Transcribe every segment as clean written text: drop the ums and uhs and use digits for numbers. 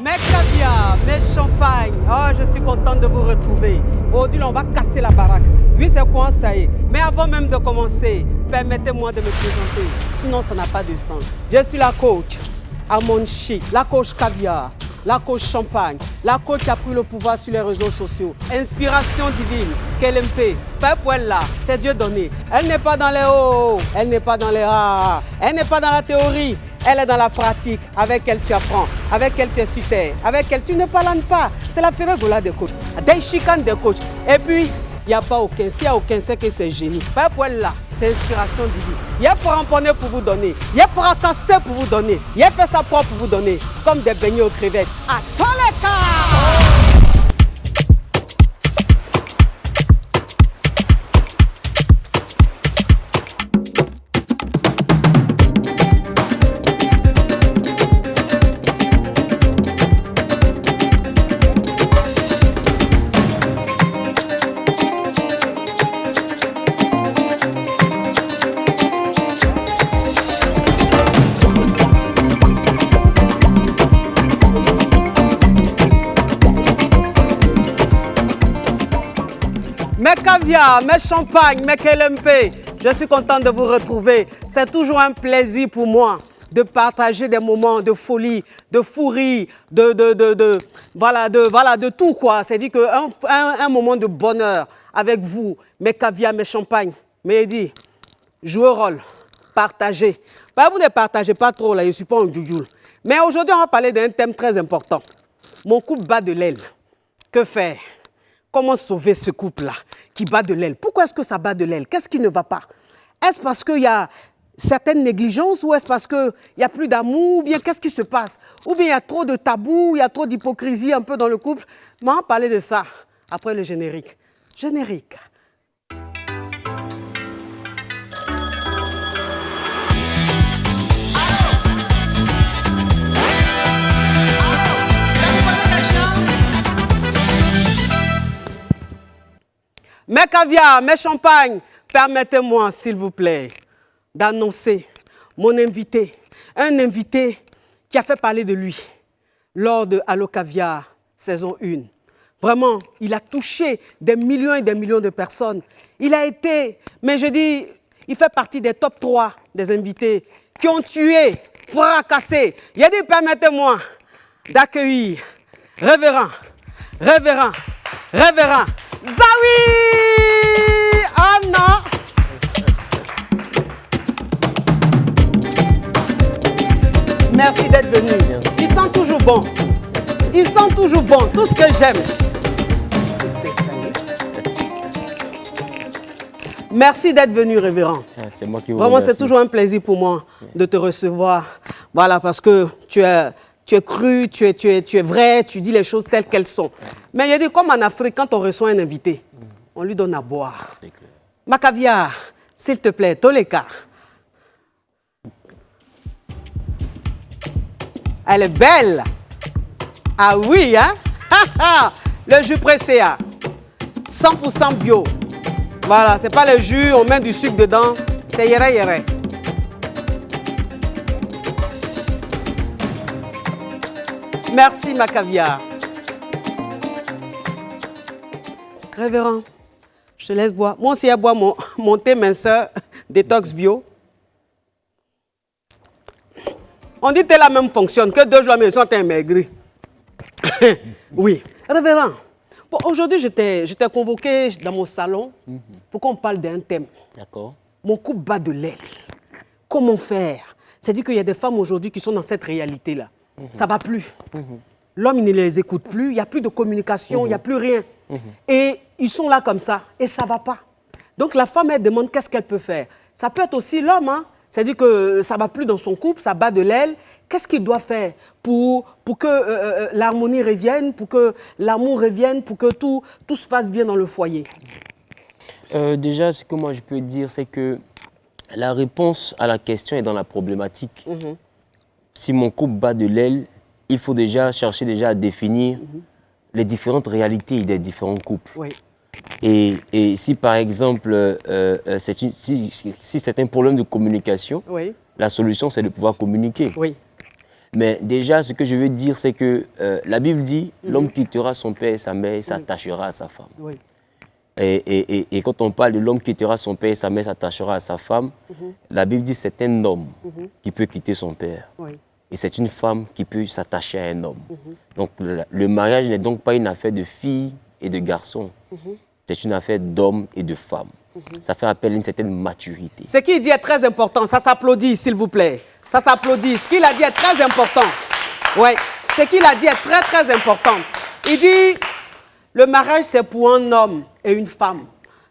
Mes caviar, mes champagnes, oh, je suis contente de vous retrouver. Aujourd'hui, on va casser la baraque. Oui, c'est quoi, ça y est. Mais avant même de commencer, permettez-moi de me présenter. Sinon, ça n'a pas de sens. Je suis la coach Amon Chic, la coach caviar, la coach champagne, la coach qui a pris le pouvoir sur les réseaux sociaux. Inspiration divine, KLMP, pas pour elle là, c'est Dieu donné. Elle n'est pas dans les hauts, elle n'est pas dans les rares, elle n'est pas dans la théorie. Elle est dans la pratique, avec elle tu apprends, avec elle tu es super, avec elle tu ne parles pas. C'est la férégola des coachs, des chicanes des coachs. Et puis, il n'y a pas aucun, s'il n'y a aucun, c'est que c'est génie. Pas pour elle là, c'est inspiration divine. Il y a ramponner pour vous donner, il y a fracasser pour vous donner, il y a fait sa propre pour vous donner, comme des beignets aux crevettes. À tous les cas! Mes caviar, mes champagnes, mes KLMP, je suis contente de vous retrouver. C'est toujours un plaisir pour moi de partager des moments de folie, de fou rire, de tout quoi. C'est-à-dire qu'un moment de bonheur avec vous, mes caviar, mes champagnes. Mais dit, jouez au rôle, partagez. Vous ne partagez pas trop là, je ne suis pas un djoujoul. Mais aujourd'hui, on va parler d'un thème très important. Mon couple bat de l'aile. Que faire? Comment sauver ce couple-là qui bat de l'aile? Pourquoi est-ce que ça bat de l'aile? Qu'est-ce qui ne va pas? Est-ce parce qu'il y a certaines négligences ou est-ce parce qu'il n'y a plus d'amour? Ou bien qu'est-ce qui se passe? Ou bien il y a trop de tabous, il y a trop d'hypocrisie un peu dans le couple? Mais on va parler de ça après le générique. Générique. Mes caviar, mes champagnes, permettez-moi, s'il vous plaît, d'annoncer mon invité. Un invité qui a fait parler de lui lors de Allo Caviar, saison 1. Vraiment, il a touché des millions et des millions de personnes. Il a été, mais je dis, il fait partie des top 3 des invités qui ont tué, fracassé. Il a dit, permettez-moi d'accueillir révérend Zawi! Oh non! Merci d'être venu. Il sent toujours bon. Il sent toujours bon. Tout ce que j'aime. Merci d'être venu, révérend. C'est moi qui vous Vraiment, remercie. c'est toujours un plaisir pour moi de te recevoir. Voilà, parce que tu es cru, tu es vrai, tu dis les choses telles qu'elles sont. Mais il y a dit, comme en Afrique, quand on reçoit un invité, on lui donne à boire. Ma caviar, s'il te plaît, Toleka. Elle est belle. Ah oui, hein? Le jus pressé, 100% bio. Voilà, c'est pas le jus, on met du sucre dedans. C'est yéré yéré. Merci, ma caviar. Révérend, je te laisse boire. Moi aussi, je bois mon thé minceur détox bio. On dit que la même fonctionne, que 2 jours à la maison, tu es maigri. Oui. Révérend, bon, aujourd'hui, je t'ai convoqué dans mon salon pour qu'on parle d'un thème. D'accord. Mon couple bat de l'aile. Comment faire? C'est-à-dire qu'il y a des femmes aujourd'hui qui sont dans cette réalité-là. Ça ne va plus. L'homme, il ne les écoute plus, il n'y a plus de communication, il n'y a plus rien. Et ils sont là comme ça, et ça ne va pas. Donc la femme, elle demande qu'est-ce qu'elle peut faire. Ça peut être aussi l'homme, hein? C'est-à-dire que ça ne va plus dans son couple, ça bat de l'aile. Qu'est-ce qu'il doit faire pour que l'harmonie revienne, pour que l'amour revienne, pour que tout se passe bien dans le foyer? Déjà, ce que moi je peux dire, c'est que la réponse à la question est dans la problématique. Si mon couple bat de l'aile, il faut déjà chercher à définir les différentes réalités des différents couples. Oui. Et si par exemple, si c'est un problème de communication, Oui. la solution c'est de pouvoir communiquer. Oui. Mais déjà, ce que je veux dire, c'est que la Bible dit, l'homme quittera son père et sa mère et s'attachera à sa femme. Oui. Et quand on parle de l'homme qui quittera son père et sa mère s'attachera à sa femme, la Bible dit c'est un homme qui peut quitter son père. Oui. Et c'est une femme qui peut s'attacher à un homme. Donc le mariage n'est donc pas une affaire de filles et de garçons. C'est une affaire d'hommes et de femmes. Ça fait appel à une certaine maturité. Ce qu'il dit est très important. Ça s'applaudit, s'il vous plaît. Ça s'applaudit. Ce qu'il a dit est très important. Oui. Ce qu'il a dit est très, très important. Il dit, le mariage, c'est pour un homme et une femme.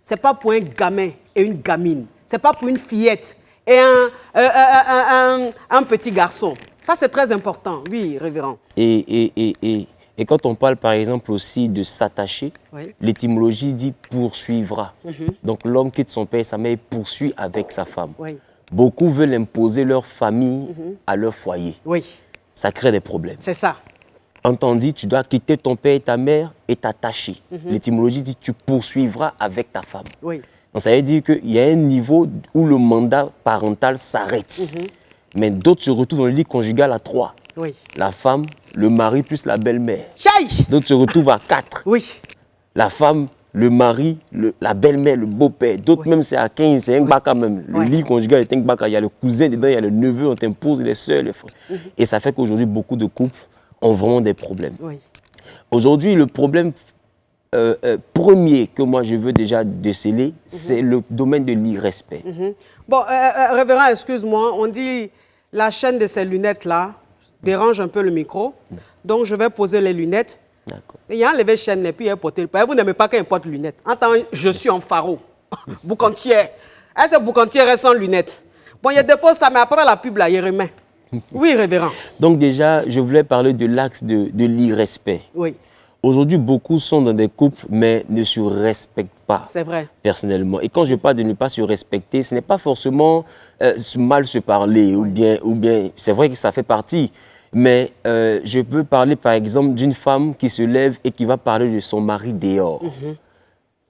Ce n'est pas pour un gamin et une gamine. Ce n'est pas pour une fillette et un petit garçon. Ça, c'est très important. Oui, révérend. Et quand on parle, par exemple, aussi de s'attacher, l'étymologie dit « poursuivra ». Donc, l'homme quitte son père et sa mère et poursuit avec sa femme. Oui. Beaucoup veulent imposer leur famille à leur foyer. Oui. Ça crée des problèmes. C'est ça. Entendit, tu dois quitter ton père et ta mère et t'attacher. L'étymologie dit « tu poursuivras avec ta femme ». Oui. Donc, ça veut dire qu'il y a un niveau où le mandat parental s'arrête. Mais d'autres se retrouvent dans le lit conjugal à 3. Oui. La femme, le mari plus la belle-mère. Chai! D'autres se retrouvent à 4. Oui. La femme, le mari, la belle-mère, le beau-père. D'autres même c'est à 15, c'est un baka même. Le lit conjugal est un baka. Il y a le cousin dedans, il y a le neveu, on t'impose les soeurs, les frères. Et ça fait qu'aujourd'hui, beaucoup de couples ont vraiment des problèmes. Oui. Aujourd'hui, le problème premier que moi je veux déjà déceler, c'est le domaine de l'irrespect. Bon, révérend, excuse-moi, on dit la chaîne de ces lunettes-là dérange un peu le micro. Donc, je vais poser les lunettes. D'accord. Il y a enlevé chaîne et puis il y a porté le pas. Vous n'aimez pas quand il porte lunettes. Attends, je suis en pharo. Boucantier. Est-ce que Boucantier reste sans lunettes? Bon, il dépose ça, mais après la pub, là, il remet. Oui, révérend. Donc déjà, je voulais parler de l'axe de l'irrespect. Oui. Aujourd'hui, beaucoup sont dans des couples, mais ne se respectent pas. C'est vrai. Personnellement. Et quand je parle de ne pas se respecter, ce n'est pas forcément mal se parler, ou bien c'est vrai que ça fait partie. Mais je peux parler, par exemple, d'une femme qui se lève et qui va parler de son mari dehors.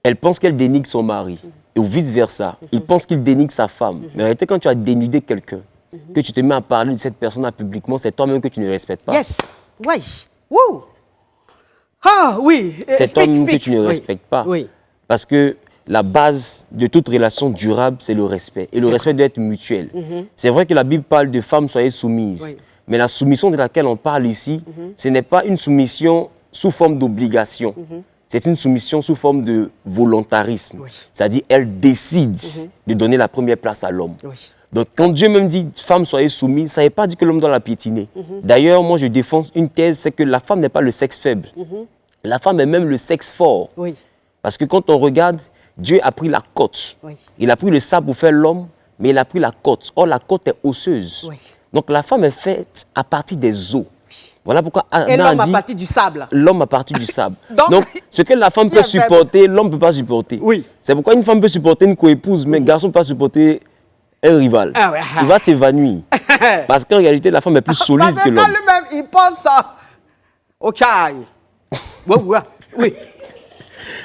Elle pense qu'elle dénigre son mari, ou vice-versa. Il pense qu'il dénigre sa femme. Mais en réalité, quand tu as dénudé quelqu'un, que tu te mets à parler de cette personne-là publiquement, c'est toi-même que tu ne respectes pas. Yes. Oui. Woo. Ah, oui. C'est toi-même que tu ne respectes pas. Oui. Parce que la base de toute relation durable, c'est le respect. Et le respect doit être mutuel. C'est vrai que la Bible parle de femmes, soyez soumises. Oui. Mais la soumission de laquelle on parle ici, ce n'est pas une soumission sous forme d'obligation. C'est une soumission sous forme de volontarisme. Oui. C'est-à-dire, elle décide de donner la première place à l'homme. Oui. Donc, quand Dieu même dit « femme, soyez soumise », ça ne veut pas dire que l'homme doit la piétiner. D'ailleurs, moi, je défends une thèse, c'est que la femme n'est pas le sexe faible. La femme est même le sexe fort. Oui. Parce que quand on regarde, Dieu a pris la côte. Oui. Il a pris le sable pour faire l'homme, mais il a pris la côte. Or, la côte est osseuse. Oui. Donc, la femme est faite à partir des os. Voilà pourquoi et l'homme à partir du sable. L'homme à partir du sable. Donc, ce que la femme peut supporter, l'homme ne peut pas supporter. Oui. C'est pourquoi une femme peut supporter une coépouse, mais un garçon ne peut pas supporter un rival. Ah ouais. Il va s'évanouir. Parce qu'en réalité, la femme est plus solide que l'homme. Parce que lui-même, il pense au chai. Oui.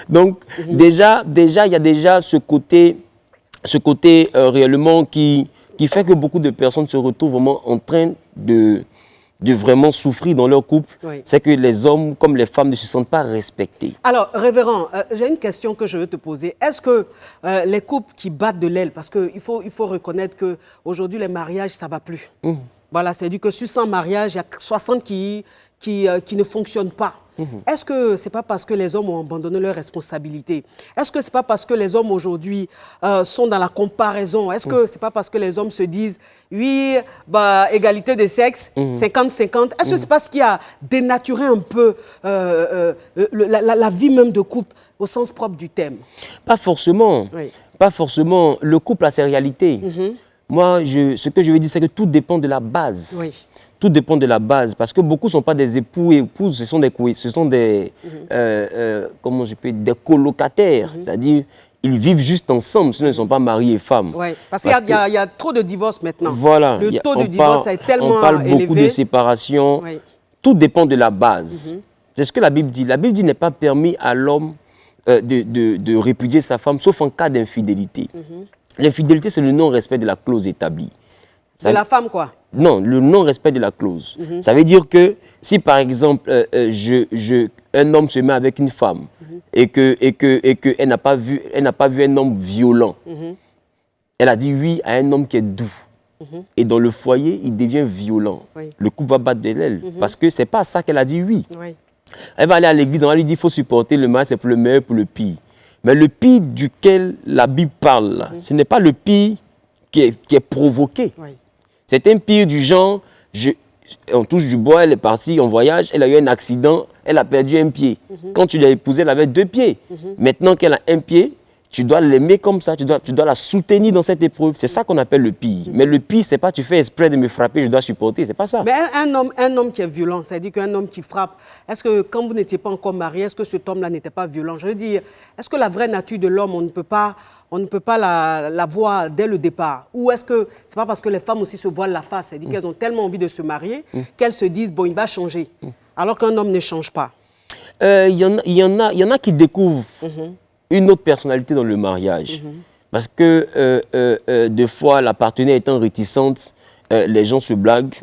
Donc, déjà, il y a déjà ce côté réellement qui fait que beaucoup de personnes se retrouvent vraiment en train de vraiment souffrir dans leur couple. Oui. C'est que les hommes comme les femmes ne se sentent pas respectés. Alors, révérend, j'ai une question que je veux te poser. Est-ce que les couples qui battent de l'aile, parce qu'il faut reconnaître qu'aujourd'hui, les mariages, ça ne va plus. Voilà, c'est-à-dire que sur 100 mariages, il y a 60 qui ne fonctionnent pas. Est-ce que ce n'est pas parce que les hommes ont abandonné leurs responsabilités? Est-ce que ce n'est pas parce que les hommes aujourd'hui sont dans la comparaison? Est-ce que ce n'est pas parce que les hommes se disent, oui, bah, égalité des sexes, 50-50? Est-ce que ce n'est pas ce qui a dénaturé un peu la vie même de couple au sens propre du terme? Pas forcément. Oui. Pas forcément. Le couple a ses réalités. Moi, ce que je veux dire, c'est que tout dépend de la base. Oui. Tout dépend de la base, parce que beaucoup ne sont pas des époux et épouses, ce sont des comment je peux dire, des colocataires. C'est-à-dire, ils vivent juste ensemble, sinon ils ne sont pas mariés et femmes. Oui, parce qu'il y a trop de divorces maintenant. Voilà. Le taux de divorce est tellement élevé. On parle beaucoup de séparation. Oui. Tout dépend de la base. C'est ce que la Bible dit. La Bible dit qu'il n'est pas permis à l'homme de répudier sa femme, sauf en cas d'infidélité. L'infidélité, c'est le non-respect de la clause établie. De la femme, quoi? Non, le non-respect de la clause. Ça veut dire que si, par exemple, un homme se met avec une femme et qu'elle n'a pas vu un homme violent, elle a dit oui à un homme qui est doux. Et dans le foyer, il devient violent. Oui. Le couple va battre de l'aile. Parce que ce n'est pas à ça qu'elle a dit oui. Oui. Elle va aller à l'église, on va lui dire qu'il faut supporter le mal, c'est pour le meilleur, pour le pire. Mais le pire duquel la Bible parle, là, ce n'est pas le pire qui est provoqué. Oui. C'est un pire du genre, on touche du bois, elle est partie en voyage, elle a eu un accident, elle a perdu un pied. Quand tu l'as épousée, elle avait 2 pieds. Maintenant qu'elle a un pied, tu dois l'aimer comme ça, tu dois la soutenir dans cette épreuve. C'est ça qu'on appelle le pire. Mais le pire, c'est pas tu fais exprès de me frapper, je dois supporter, c'est pas ça. Mais un homme qui est violent, c'est-à-dire qu'un homme qui frappe, est-ce que quand vous n'étiez pas encore marié, est-ce que cet homme-là n'était pas violent? Je veux dire, est-ce que la vraie nature de l'homme, on ne peut pas la voir dès le départ? Ou est-ce que c'est pas parce que les femmes aussi se voilent la face, c'est-à-dire qu'elles ont tellement envie de se marier qu'elles se disent, bon, il va changer, alors qu'un homme ne change pas? Il y en a qui découvrent une autre personnalité dans le mariage. Parce que des fois, la partenaire étant réticente, les gens se blaguent.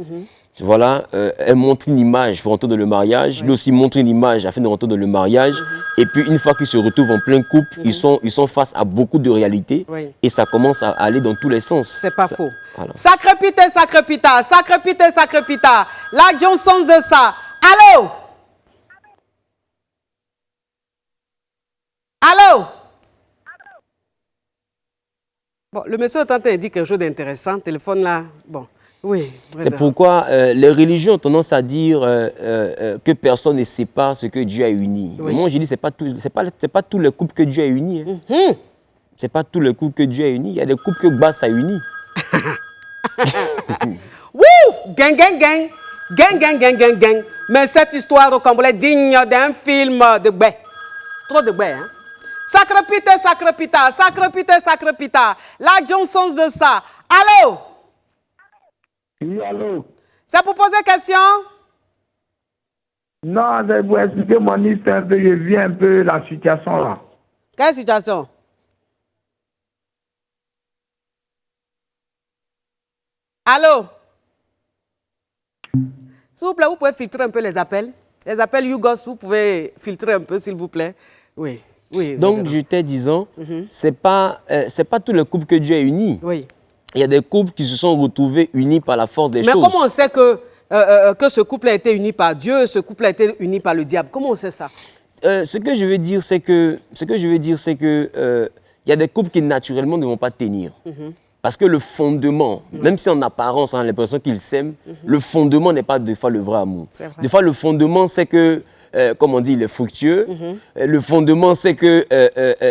Voilà, elle montre une image pour rentrer dans le mariage. Lui aussi montre une image afin de rentrer dans le mariage. Et puis, une fois qu'ils se retrouvent en plein couple, ils sont face à beaucoup de réalités. Oui. Et ça commence à aller dans tous les sens. C'est pas faux. Voilà. Sacré pité, sacré pita, sacré pité, sacré pita. La Johnson de ça. Allô? Allô? Bon, le monsieur est en train de dire quelque chose d'intéressant. Téléphone là, bon, oui. C'est pourquoi les religions ont tendance à dire que personne ne sépare ce que Dieu a uni. Oui. Moi, je dis c'est pas tous les couples que Dieu a unis. Hein. C'est pas tous les couples que Dieu a unis. Il y a des couples que Basse a unis. Wouh! Gang, gang, gang. Gang, gang, gang, gang, gang. Mais cette histoire au Cambodge est digne d'un film de Bé. Trop de Bé, hein? Sacré pité, sacré pita, sacré pité, sacré pita. La Johnson de ça. Allô? Oui, allô? C'est pour poser question? Non, c'est pour expliquer mon histoire un peu, je vis un peu la situation là. Quelle situation? Allô? S'il vous plaît, vous pouvez filtrer un peu les appels. Les appels YouGos, vous pouvez filtrer un peu, s'il vous plaît. Oui, oui. Donc, j'étais disant, c'est pas tous les couples que Dieu a unis. Oui. Il y a des couples qui se sont retrouvés unis par la force des Mais choses. comment on sait que ce couple a été uni par Dieu, ce couple a été uni par le diable? Comment on sait ça? Ce que je veux dire, c'est que il y a des couples qui naturellement ne vont pas tenir. Parce que le fondement, même si en apparence on a l'impression qu'ils s'aiment, le fondement n'est pas des fois le vrai amour. Des fois, le fondement, c'est que, comme on dit, il est fructueux. Le fondement, c'est que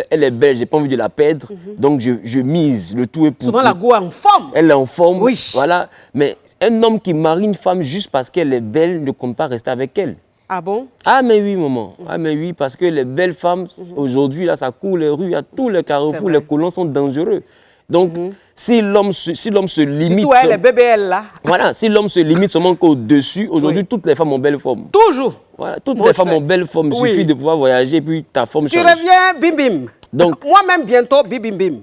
elle est belle, j'ai pas envie de la perdre. Donc, je mise, le tout est pour Souvent, tout. la go est en forme. Elle est en forme, Oui. voilà. Mais un homme qui marie une femme juste parce qu'elle est belle ne compte pas rester avec elle. Ah bon? Ah mais oui, maman. Ah mais oui, parce que les belles femmes, aujourd'hui, là, ça court les rues, à tous les carrefours, vrai. les colons sont dangereux. Donc, si l'homme se limite... Surtout elle, les bébés, elle, là. Voilà, si l'homme se limite seulement qu'au-dessus, aujourd'hui, Oui. toutes les femmes ont belle forme. Toujours. Voilà, toutes Mon les femmes cher. ont belle forme. Il Oui. suffit de pouvoir voyager, puis ta forme Tu change. reviens, bim bim. Donc- Moi-même, bientôt, bim bim bim.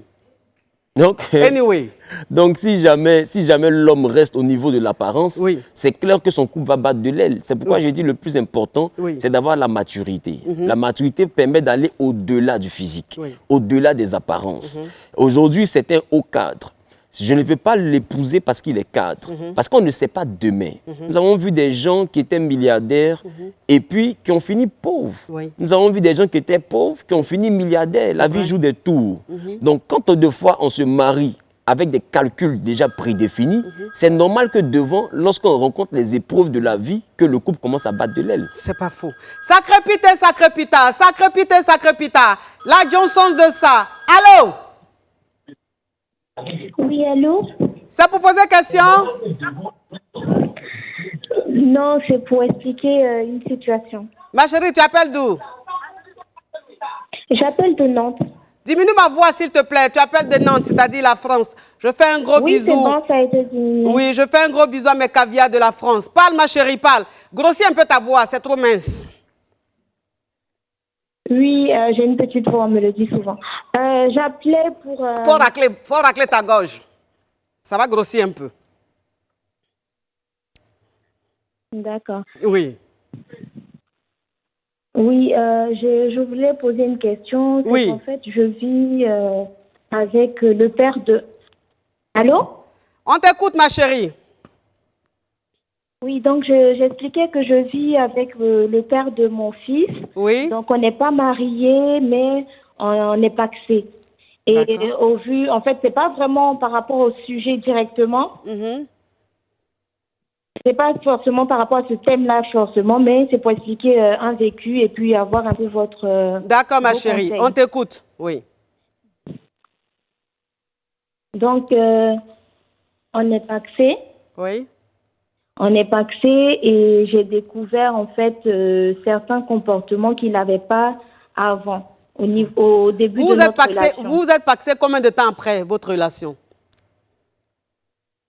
Donc, Anyway. donc si jamais l'homme reste au niveau de l'apparence, Oui. c'est clair que son couple va battre de l'aile. C'est pourquoi j'ai dit le plus important, Oui. c'est d'avoir la maturité. La maturité permet d'aller au-delà du physique, Oui. au-delà des apparences. Aujourd'hui, c'est un haut cadre. Je ne peux pas l'épouser parce qu'il est cadre, parce qu'on ne sait pas demain. Nous avons vu des gens qui étaient milliardaires et puis qui ont fini pauvres. Oui. Nous avons vu des gens qui étaient pauvres, qui ont fini milliardaires. La vie vrai. joue des tours. Donc, quand deux fois on se marie avec des calculs déjà prédéfinis, c'est normal que devant, lorsqu'on rencontre les épreuves de la vie, que le couple commence à battre de l'aile. C'est pas faux. Sacré pité, sacré pita, sacré pité, sacré pita. La Johnson de ça. Allô? Oui, allô? C'est pour poser question? Non, c'est pour expliquer une situation. Ma chérie, tu appelles d'où? J'appelle de Nantes. Diminue ma voix, s'il te plaît. Tu appelles de Nantes, c'est-à-dire la France. Je fais un gros Oui, c'est bisou. bon, ça a été diminué. Oui, je fais un gros bisou à mes caviars de la France. Parle, ma chérie, parle. Grossis un peu ta voix, c'est trop mince. Oui, j'ai une petite voix, on me le dit souvent. J'appelais pour... Faut racler ta gorge. Ça va grossir un peu. D'accord. Oui. Oui, je voulais poser une question. C'est Oui. qu'en fait, je vis avec le père de... Allô? On t'écoute, ma chérie. Oui, donc j'expliquais que je vis avec le père de mon fils. Oui. Donc on n'est pas mariés, mais on est pacsés. Et D'accord. au vu, en fait, c'est pas vraiment par rapport au sujet directement. Mhm. C'est pas forcément par rapport à ce thème-là forcément, mais c'est pour expliquer un vécu et puis avoir un peu votre D'accord, ma vos chérie. conseils. On t'écoute. Oui. Donc on est pacsés. Oui. On est pacsés et j'ai découvert en fait certains comportements qu'il n'avait pas avant, au début de notre relation. Vous êtes paxé combien de temps après votre relation?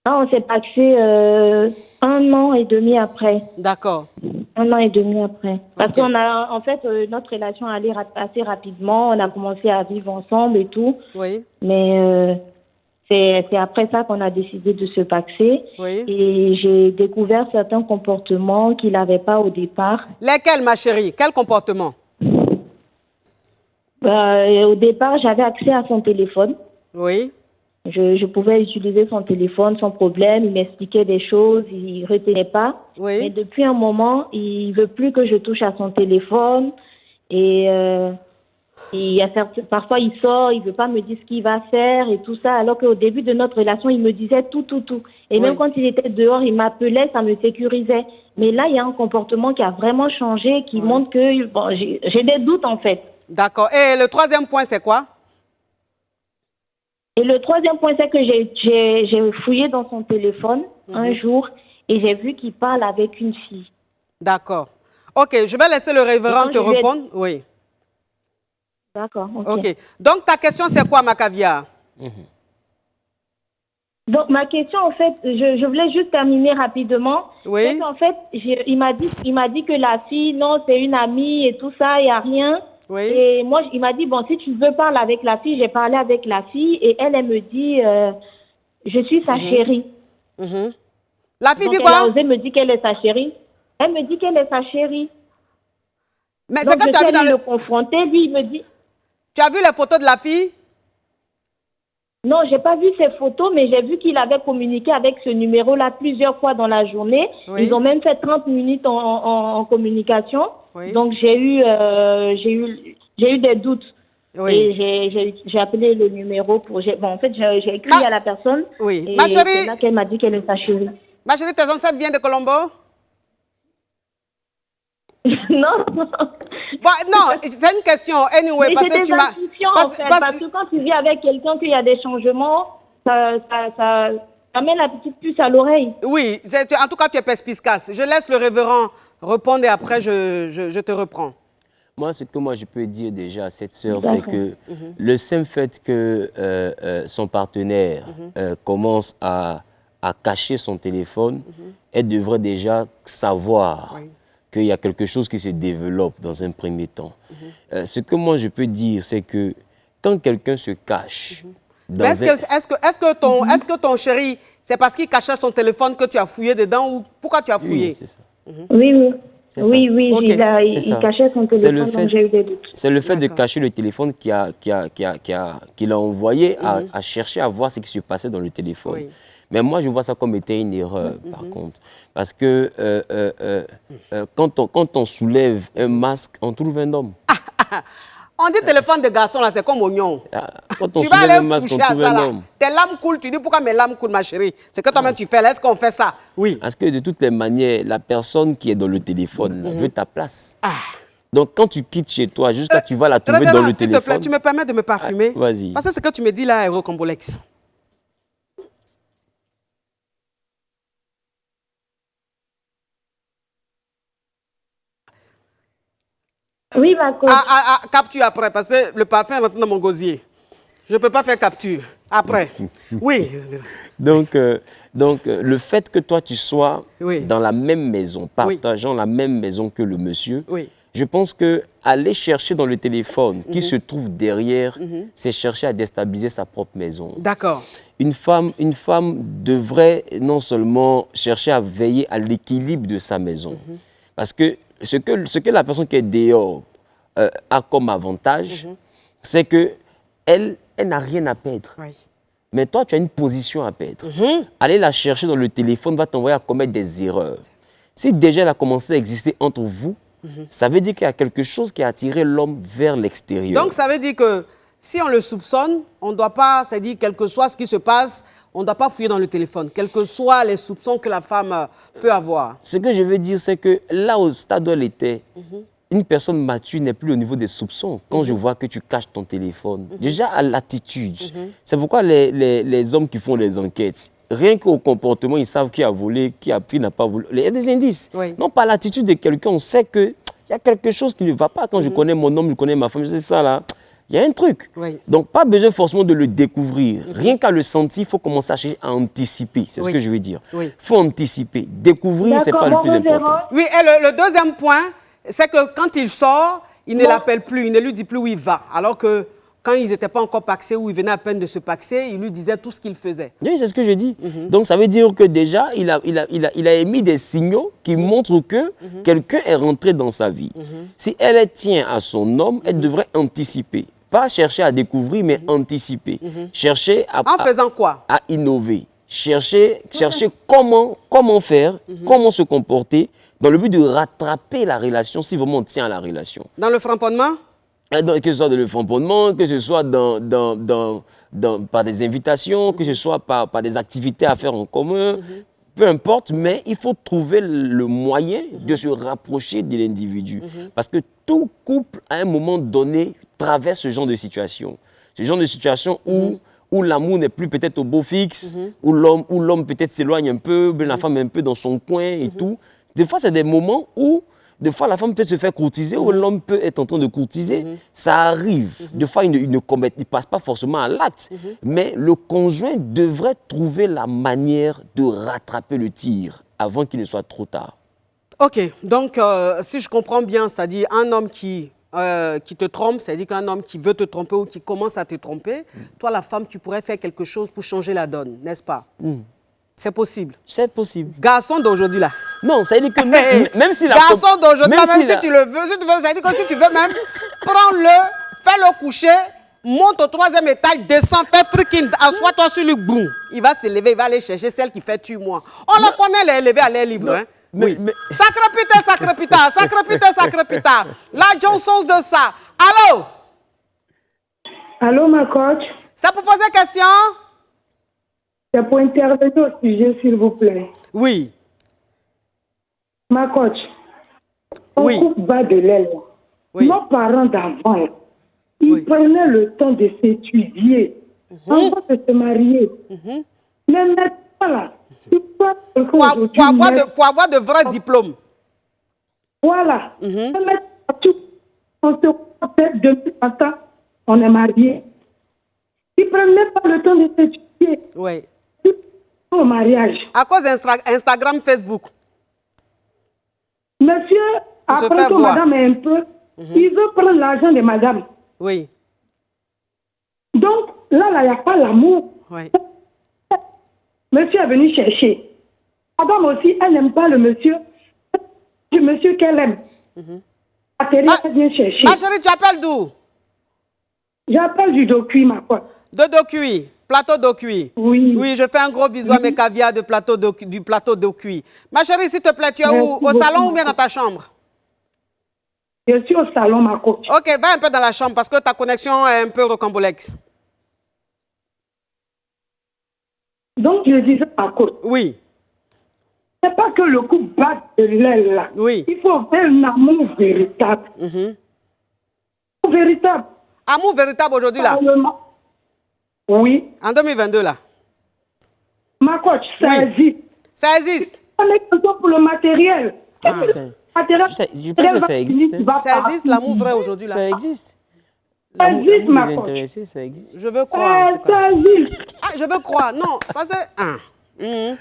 Là, on s'est pacsés 1 an et demi après. D'accord. 1 an et demi après. Parce Ok. qu'on a, en fait, notre relation allait assez rapidement. On a commencé à vivre ensemble et tout. Oui. Mais c'est après ça qu'on a décidé de se paxer. Oui. Et j'ai découvert certains comportements qu'il n'avait pas au départ. Lesquels, ma chérie? Quel comportement? Au départ, j'avais accès à son téléphone. Oui. Je pouvais utiliser son téléphone sans problème. Il m'expliquait des choses, il ne retenait pas. Oui. Mais depuis un moment, il ne veut plus que je touche à son téléphone. Et parfois, il sort, il ne veut pas me dire ce qu'il va faire et tout ça. Alors qu'au début de notre relation, il me disait tout. Et même quand il était dehors, il m'appelait, ça me sécurisait. Mais là, il y a un comportement qui a vraiment changé, qui montre que bon, j'ai des doutes en fait. D'accord. Et le troisième point, c'est quoi? Et le troisième point, c'est que j'ai fouillé dans son téléphone un jour et j'ai vu qu'il parle avec une fille. D'accord. Ok, je vais laisser le révérend Donc, te répondre. Oui. D'accord, Ok. Donc, ta question, c'est quoi, ma caviar? Donc, ma question, en fait, je voulais juste terminer rapidement. Oui. C'est qu'en fait, il m'a dit que la fille, non, c'est une amie et tout ça, il n'y a rien. Oui. Et moi, il m'a dit, bon, si tu veux parler avec la fille, j'ai parlé avec la fille et elle me dit, je suis sa chérie. La fille Donc, dit elle quoi? a osé me dire qu'elle est sa chérie. Elle me dit qu'elle est sa chérie. Mais Donc, c'est que je tu as suis vu dans allée le... le confronter. Lui, il me dit... Tu as vu les photos de la fille? Non, j'ai pas vu ses photos, mais j'ai vu qu'il avait communiqué avec ce numéro-là plusieurs fois dans la journée. Oui. Ils ont même fait 30 minutes en communication. Oui. Donc, j'ai eu des doutes. Oui. Et j'ai appelé le numéro pour... Bon, en fait, j'ai écrit à la personne. Oui. Et Ma chérie... c'est là qu'elle m'a dit qu'elle est sa chérie. Ma chérie, tes ancêtres viennent de Colombo? Non. Bon, non, c'est une question. Anyway, Mais parce c'est que des tu m'as... intuitions, en fait. Parce que quand tu vis avec quelqu'un, qu'il y a des changements, ça met la petite puce à l'oreille. Oui, en tout cas, tu es perspicace. Je laisse le révérend répondre et après, je te reprends. Moi, ce que moi je peux dire déjà à cette sœur, c'est que le simple fait que son partenaire commence à cacher son téléphone, elle devrait déjà savoir qu'il y a quelque chose qui se développe dans un premier temps. Ce que moi je peux dire, c'est que quand quelqu'un se cache... Mais est-ce que ton chéri, c'est parce qu'il cachait son téléphone que tu as fouillé dedans ou pourquoi tu as fouillé? Oui, c'est ça. Oui. Oui, okay. Il cachait son téléphone, donc j'ai eu des doutes. C'est le fait de cacher le téléphone qu'il a envoyé à chercher à voir ce qui se passait dans le téléphone. Oui. Mais moi, je vois ça comme étant une erreur, par contre. Parce que quand on soulève un masque, on trouve un homme. On dit téléphone de garçon, là, c'est comme oignon. Quand on Tu vas soulève aller un masque, on toucher à trouve ça, un là. homme. Tes lames coulent, tu dis pourquoi mes lames coulent, ma chérie? C'est que toi-même tu fais là. Est-ce qu'on fait ça? Oui. Parce que de toutes les manières, la personne qui est dans le téléphone veut ta place. Donc, quand tu quittes chez toi, jusqu'à tu vas la trouver dans le téléphone. S'il te plaît, tu me permets de me parfumer? Vas-y. Parce que ce que tu me dis là est rocambolex. Oui, ma coach. Capture après, parce que le parfum est maintenant dans mon gosier. Je ne peux pas faire capture. Après. Oui. Donc, le fait que toi, tu sois Oui. dans la même maison, partageant la même maison que le monsieur, Oui. Je pense que aller chercher dans le téléphone qui se trouve derrière, c'est chercher à déstabiliser sa propre maison. D'accord. Une femme devrait non seulement chercher à veiller à l'équilibre de sa maison. Parce que ce que la personne qui est dehors a comme avantage, c'est qu'elle n'a rien à perdre. Oui. Mais toi, tu as une position à perdre. Aller la chercher dans le téléphone va t'envoyer à commettre des erreurs. Si déjà elle a commencé à exister entre vous, ça veut dire qu'il y a quelque chose qui a attiré l'homme vers l'extérieur. Donc, ça veut dire que si on le soupçonne, on ne doit pas, c'est-à-dire, quel que soit ce qui se passe, on ne doit pas fouiller dans le téléphone, quels que soient les soupçons que la femme peut avoir. Ce que je veux dire, c'est que là, au stade où elle était, une personne mature n'est plus au niveau des soupçons. Quand je vois que tu caches ton téléphone, déjà à l'attitude, c'est pourquoi les hommes qui font les enquêtes, rien qu'au comportement, ils savent qui a volé, qui n'a pas volé. Il y a des indices. Oui. Non, par l'attitude de quelqu'un, on sait qu'il y a quelque chose qui ne va pas. Quand je connais mon homme, je connais ma femme, je sais ça là. Il y a un truc. Oui. Donc, pas besoin forcément de le découvrir. Rien qu'à le sentir, il faut commencer à chercher à anticiper. C'est ce que je veux dire. Il faut anticiper. Découvrir, ce n'est pas le plus important. Oui, et le deuxième point, c'est que quand il sort, il ne l'appelle plus, il ne lui dit plus où il va. Alors que quand ils n'étaient pas encore paxés, ou ils venaient à peine de se paxer, il lui disait tout ce qu'il faisait. Oui, c'est ce que je dis. Donc, ça veut dire que déjà, il a émis des signaux qui montrent que quelqu'un est rentré dans sa vie. Si elle tient à son homme, elle devrait anticiper. Pas chercher à découvrir, mais anticiper. Chercher à... En faisant quoi? À innover. Chercher comment faire, comment se comporter, dans le but de rattraper la relation, si vraiment on tient à la relation. Dans le framponnement? Que ce soit dans le framponnement, que ce soit par des invitations, que ce soit par des activités à faire en commun, peu importe, mais il faut trouver le moyen de se rapprocher de l'individu. Parce que tout couple, à un moment donné, traverse ce genre de situation. Ce genre de situation où l'amour n'est plus peut-être au beau fixe, où l'homme peut-être s'éloigne un peu, la femme est un peu dans son coin et tout. Des fois, c'est des moments où des fois, la femme peut se faire courtiser ou l'homme peut être en train de courtiser. Ça arrive. Des fois, il ne passe pas forcément à l'acte. Mais le conjoint devrait trouver la manière de rattraper le tir avant qu'il ne soit trop tard. OK. Donc, si je comprends bien, c'est-à-dire un homme qui te trompe, c'est-à-dire qu'un homme qui veut te tromper ou qui commence à te tromper, toi, la femme, tu pourrais faire quelque chose pour changer la donne, n'est-ce pas? C'est possible. C'est possible. Garçon d'aujourd'hui, là. Non, ça veut dire que même si la... Garçon d'aujourd'hui, même si tu le veux, ça veut dire que si tu veux même, prends-le, fais-le coucher, monte au 3e étage, descends, fais freaking, assois-toi sur le boum. Il va se lever, il va aller chercher celle qui fait tue-moi. On la connaît, les élevés à l'air libre. Hein? Oui. Sacré pita. La Johnson de ça. Allô? Allô, ma coach? Ça pour poser question? C'est pour intervenir au sujet, s'il vous plaît. Oui. Ma coach, on coupe bas de l'aile. Nos parents d'avant, ils prenaient le temps de s'étudier avant de se marier. Mais maintenant, là, pour avoir de vrais diplômes. Voilà. On se fait depuis longtemps, on est marié. Ils ne prenaient pas le temps de s'étudier. Oui. Au mariage. À cause d'Instagram, Facebook. Monsieur, après tout, madame est un peu, il veut prendre l'argent de madame. Oui. Donc, là, il n'y a pas l'amour. Oui. Monsieur est venu chercher. Madame aussi, elle n'aime pas le monsieur. Du monsieur qu'elle aime. Elle vient chercher. Ma chérie, tu appelles d'où? J'appelle du Docui, ma pote. De Docui, plateau Docui. Oui. Oui, je fais un gros bisou à mes caviars du plateau Docui. Ma chérie, s'il te plaît, tu es où? Au salon ou bien dans ta chambre? Je suis au salon, ma coach. Ok, va un peu dans la chambre parce que ta connexion est un peu rocambolex. Donc, je disais, ma coach. Oui. C'est pas que le coup bat de l'aile là. Oui. Il faut un amour véritable. Véritable. Amour véritable aujourd'hui là? Oui. En 2022 là? Ma coach, ça existe. Ça existe? On est content pour le matériel. Je pense que ça existe. Ça existe l'amour vrai aujourd'hui là? Ça existe. Ça existe, ma coach. Ça existe. Je veux croire. Ça existe. Ah, je veux croire. Non, parce que...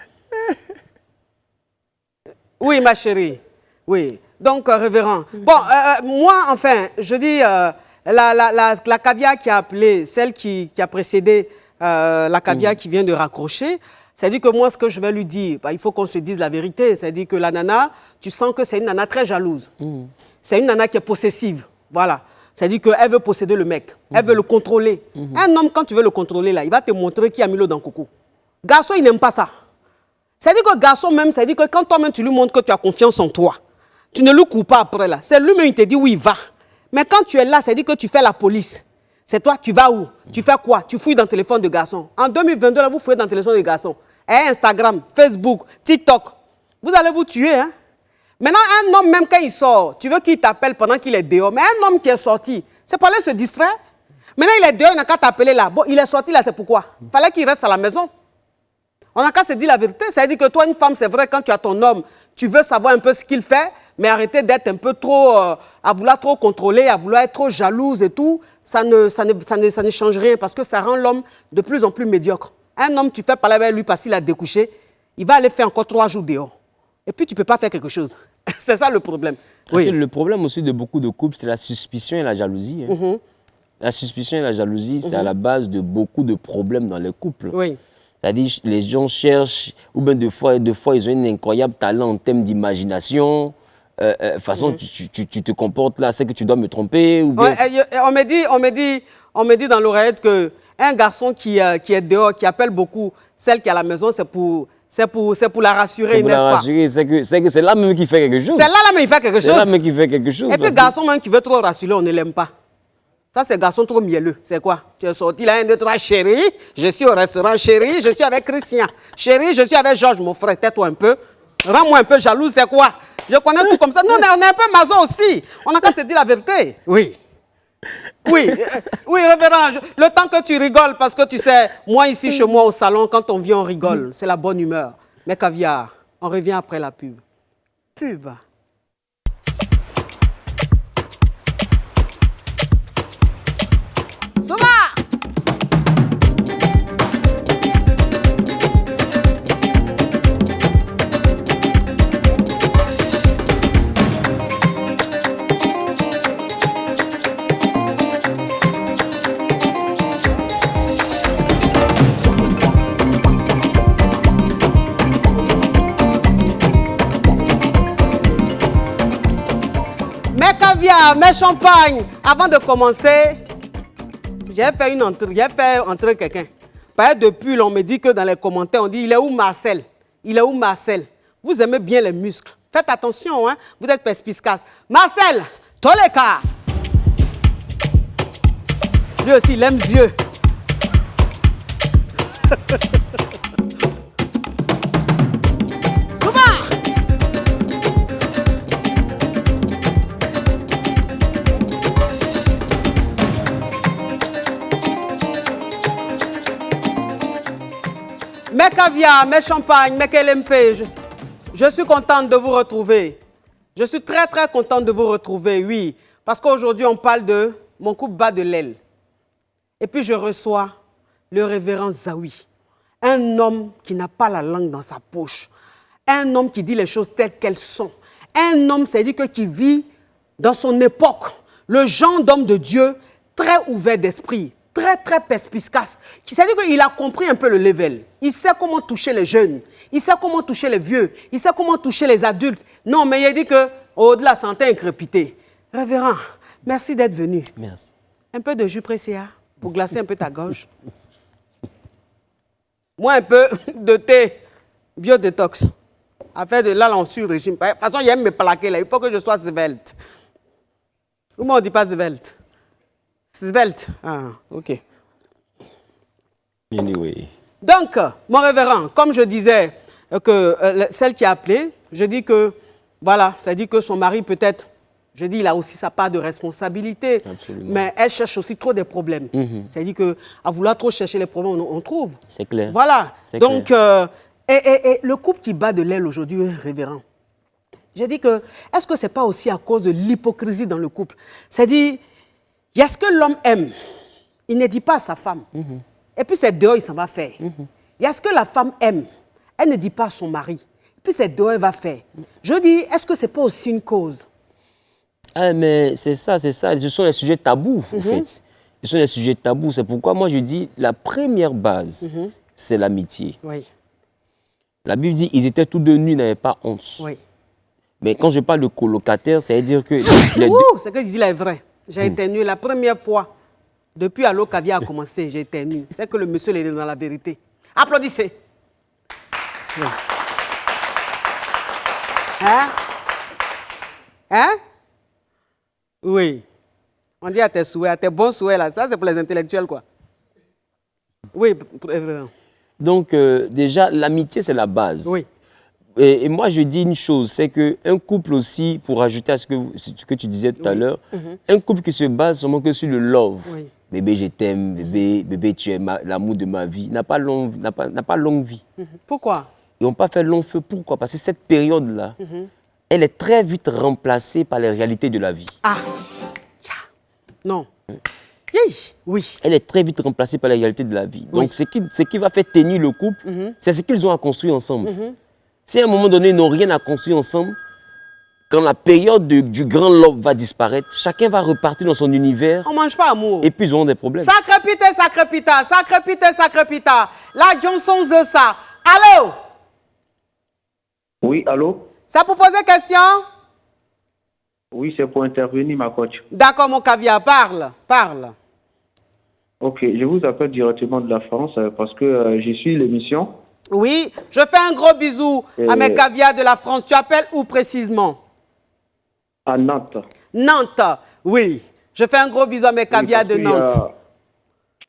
Oui, ma chérie. Oui. Donc, révérend. Bon, moi, enfin, je dis, la caviar qui a appelé, celle qui a précédé la caviar qui vient de raccrocher, c'est-à-dire que moi, ce que je vais lui dire, bah, il faut qu'on se dise la vérité. C'est-à-dire que la nana, tu sens que c'est une nana très jalouse. C'est une nana qui est possessive. Voilà. C'est-à-dire qu'elle veut posséder le mec. Elle veut le contrôler. Un homme, quand tu veux le contrôler, là, il va te montrer qui a mis l'eau dans le coco. Garçon, il n'aime pas ça. C'est-à-dire que garçon même, c'est-à-dire que quand toi-même, tu lui montres que tu as confiance en toi, tu ne le coupes pas après là. C'est lui-même qui te dit oui, va. Mais quand tu es là, c'est-à-dire que tu fais la police. C'est toi, tu vas où? Tu fais quoi? Tu fouilles dans le téléphone de garçon. En 2022, là, vous fouillez dans le téléphone de garçon. Instagram, Facebook, TikTok. Vous allez vous tuer, hein? Maintenant, un homme, même quand il sort, tu veux qu'il t'appelle pendant qu'il est dehors. Mais un homme qui est sorti, c'est pour aller se distraire. Maintenant, il est dehors, il n'a qu'à t'appeler là. Bon, il est sorti là, c'est pourquoi? Il fallait qu'il reste à la maison. On n'a qu'à se dire la vérité. Ça veut dire que toi, une femme, c'est vrai, quand tu as ton homme, tu veux savoir un peu ce qu'il fait, mais arrêter d'être un peu trop, à vouloir trop contrôler, à vouloir être trop jalouse et tout, ça ne change rien parce que ça rend l'homme de plus en plus médiocre. Un homme, tu fais parler avec lui parce qu'il a découché, il va aller faire encore 3 jours dehors. Et puis, tu ne peux pas faire quelque chose. C'est ça le problème. Oui. Le problème aussi de beaucoup de couples, c'est la suspicion et la jalousie. Hein. La suspicion et la jalousie, c'est à la base de beaucoup de problèmes dans les couples. Oui. C'est-à-dire les gens cherchent, ou bien deux fois, ils ont un incroyable talent en termes d'imagination. De toute façon, tu te comportes là, c'est que tu dois me tromper. Ou bien... on me dit dans l'oreillette qu'un garçon qui est dehors, qui appelle beaucoup, celle qui est à la maison, c'est pour la rassurer, n'est-ce pas? C'est que c'est là même qui fait quelque chose. C'est là même qui fait quelque chose. C'est là même qui fait quelque chose. Et puis, garçon même qui veut trop rassurer, on ne l'aime pas. Ça, c'est garçon trop mielleux. C'est quoi? Tu es sorti là, 1, 2, 3, chérie, je suis au restaurant, chérie, je suis avec Christian. Chérie, je suis avec Georges, mon frère, tais-toi un peu. Rends-moi un peu jalouse, c'est quoi? Je connais tout comme ça. Nous, on est un peu maso aussi. On n'a qu'à se dire la vérité. Oui. Oui, révérend, le temps que tu rigoles, parce que tu sais, moi ici, chez moi, au salon, quand on vient, on rigole. C'est la bonne humeur. Mais caviar, on revient après la pub. Pub. Souma! Mes caviar, mes champagnes. Avant de commencer, j'ai fait entrer quelqu'un. Parce que depuis, on me dit que dans les commentaires, on dit, il est où Marcel? Il est où Marcel? Vous aimez bien les muscles. Faites attention, hein? Vous êtes perspicace. Marcel, Toleka. Lui aussi, il aime Dieu. Mes caviar, mes champagnes, mes KLMP, je suis contente de vous retrouver. Je suis très, très contente de vous retrouver, oui. Parce qu'aujourd'hui, on parle de mon couple bat de l'aile. Et puis, je reçois le révérend Zawi. Un homme qui n'a pas la langue dans sa poche. Un homme qui dit les choses telles qu'elles sont. Un homme, c'est-à-dire qui vit dans son époque. Le genre d'homme de Dieu, très ouvert d'esprit. Très, très perspicace. C'est-à-dire qu'il a compris un peu le level. Il sait comment toucher les jeunes. Il sait comment toucher les vieux. Il sait comment toucher les adultes. Non, mais il dit qu'au-delà, santé incrépité. Révérend, merci d'être venu. Merci. Un peu de jus pressé pour glacer un peu ta gorge. Moi, un peu de thé biodétox. Afin de là, on sur régime. De toute façon, il aime me plaquer là. Il faut que je sois svelte. Comment on ne dit pas svelte? Svelte. Ah, ok. Anyway. Donc, mon révérend, comme je disais, celle qui a appelé, je dis que, voilà, ça dit que son mari peut-être, je dis, il a aussi sa part de responsabilité. Absolument. Mais elle cherche aussi trop des problèmes. C'est-à-dire qu'à vouloir trop chercher les problèmes, on trouve. C'est clair. Voilà. Donc, clair. Et le couple qui bat de l'aile aujourd'hui, révérend, je dis que, est-ce que ce n'est pas aussi à cause de l'hypocrisie dans le couple? C'est-à-dire, il y a ce que l'homme aime. Il ne dit pas à sa femme. Et puis c'est dehors, il s'en va faire. Il y a ce que la femme aime. Elle ne dit pas à son mari. Et puis c'est dehors, elle va faire. Je dis, est-ce que ce n'est pas aussi une cause Ah, mais c'est ça. Ce sont les sujets tabous, en fait. Ce sont les sujets tabous. C'est pourquoi moi, je dis, la première base, c'est l'amitié. Oui. La Bible dit, ils étaient tous deux nus, ils n'avaient pas honte. Oui. Mais quand je parle de colocataire, ça veut dire que... Ce que je dis là est vrai. J'ai été nue la première fois. Depuis Allo Caviar a commencé, j'ai été nue. C'est que le monsieur est dans la vérité. Applaudissez. Oui. Hein? Hein? Oui. On dit à tes souhaits, à tes bons souhaits là. Ça, c'est pour les intellectuels, quoi. Oui, donc, déjà, l'amitié, c'est la base. Oui. Et moi, je dis une chose, c'est qu'un couple aussi, pour ajouter à ce que tu disais tout à l'heure, un couple qui se base seulement que sur le love, bébé, je t'aime, bébé, tu es l'amour de ma vie, n'a pas longue vie. Pourquoi? Ils n'ont pas fait long feu. Pourquoi? Parce que cette période-là, elle est très vite remplacée par les réalités de la vie. Ah, non. Oui. Elle est très vite remplacée par la réalité de la vie. Donc, ce qui va faire tenir le couple, c'est ce qu'ils ont à construire ensemble. Si à un moment donné, ils n'ont rien à construire ensemble, quand la période du grand love va disparaître, chacun va repartir dans son univers. On ne mange pas amour. Et puis, ils auront des problèmes. Sacré pita, sacré pita, sacré pita, sacré pita. La Johnson de ça. Allô? Oui, allô? Ça pour poser question? Oui, c'est pour intervenir, ma coach. D'accord, mon caviar, parle. Ok, je vous appelle directement de la France parce que je suis l'émission. Oui, je fais un gros bisou à mes caviars de la France. Tu appelles où précisément? À Nantes. Nantes, oui. Je fais un gros bisou à mes caviars de Nantes.